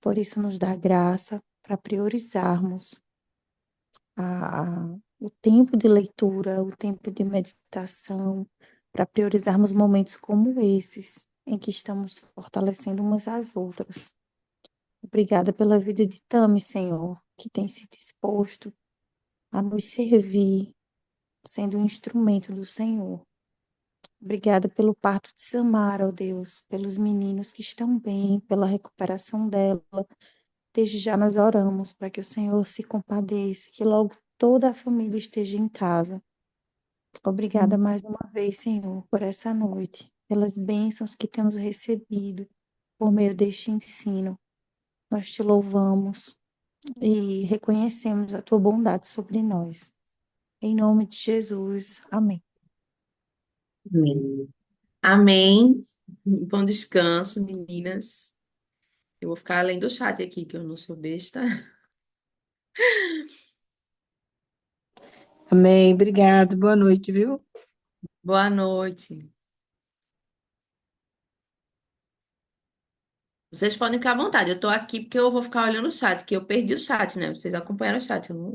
Por isso, nos dá graça para priorizarmos o tempo de leitura, o tempo de meditação, para priorizarmos momentos como esses, em que estamos fortalecendo umas às outras. Obrigada pela vida de Tami, Senhor, que tem se disposto a nos servir, sendo um instrumento do Senhor. Obrigada pelo parto de Samara, ó Deus, pelos meninos que estão bem, pela recuperação dela. Desde já nós oramos para que o Senhor se compadeça, que logo toda a família esteja em casa. Obrigada mais uma vez, Senhor, por essa noite, pelas bênçãos que temos recebido por meio deste ensino. Nós te louvamos e reconhecemos a tua bondade sobre nós. Em nome de Jesus. Amém. Amém. Amém. Bom descanso, meninas. Eu vou ficar além do chat aqui, que eu não sou besta. Amém. Obrigado. Boa noite, viu? Boa noite. Vocês podem ficar à vontade. Eu tô aqui porque eu vou ficar olhando o chat, que eu perdi o chat, né? Vocês acompanharam o chat. Eu não...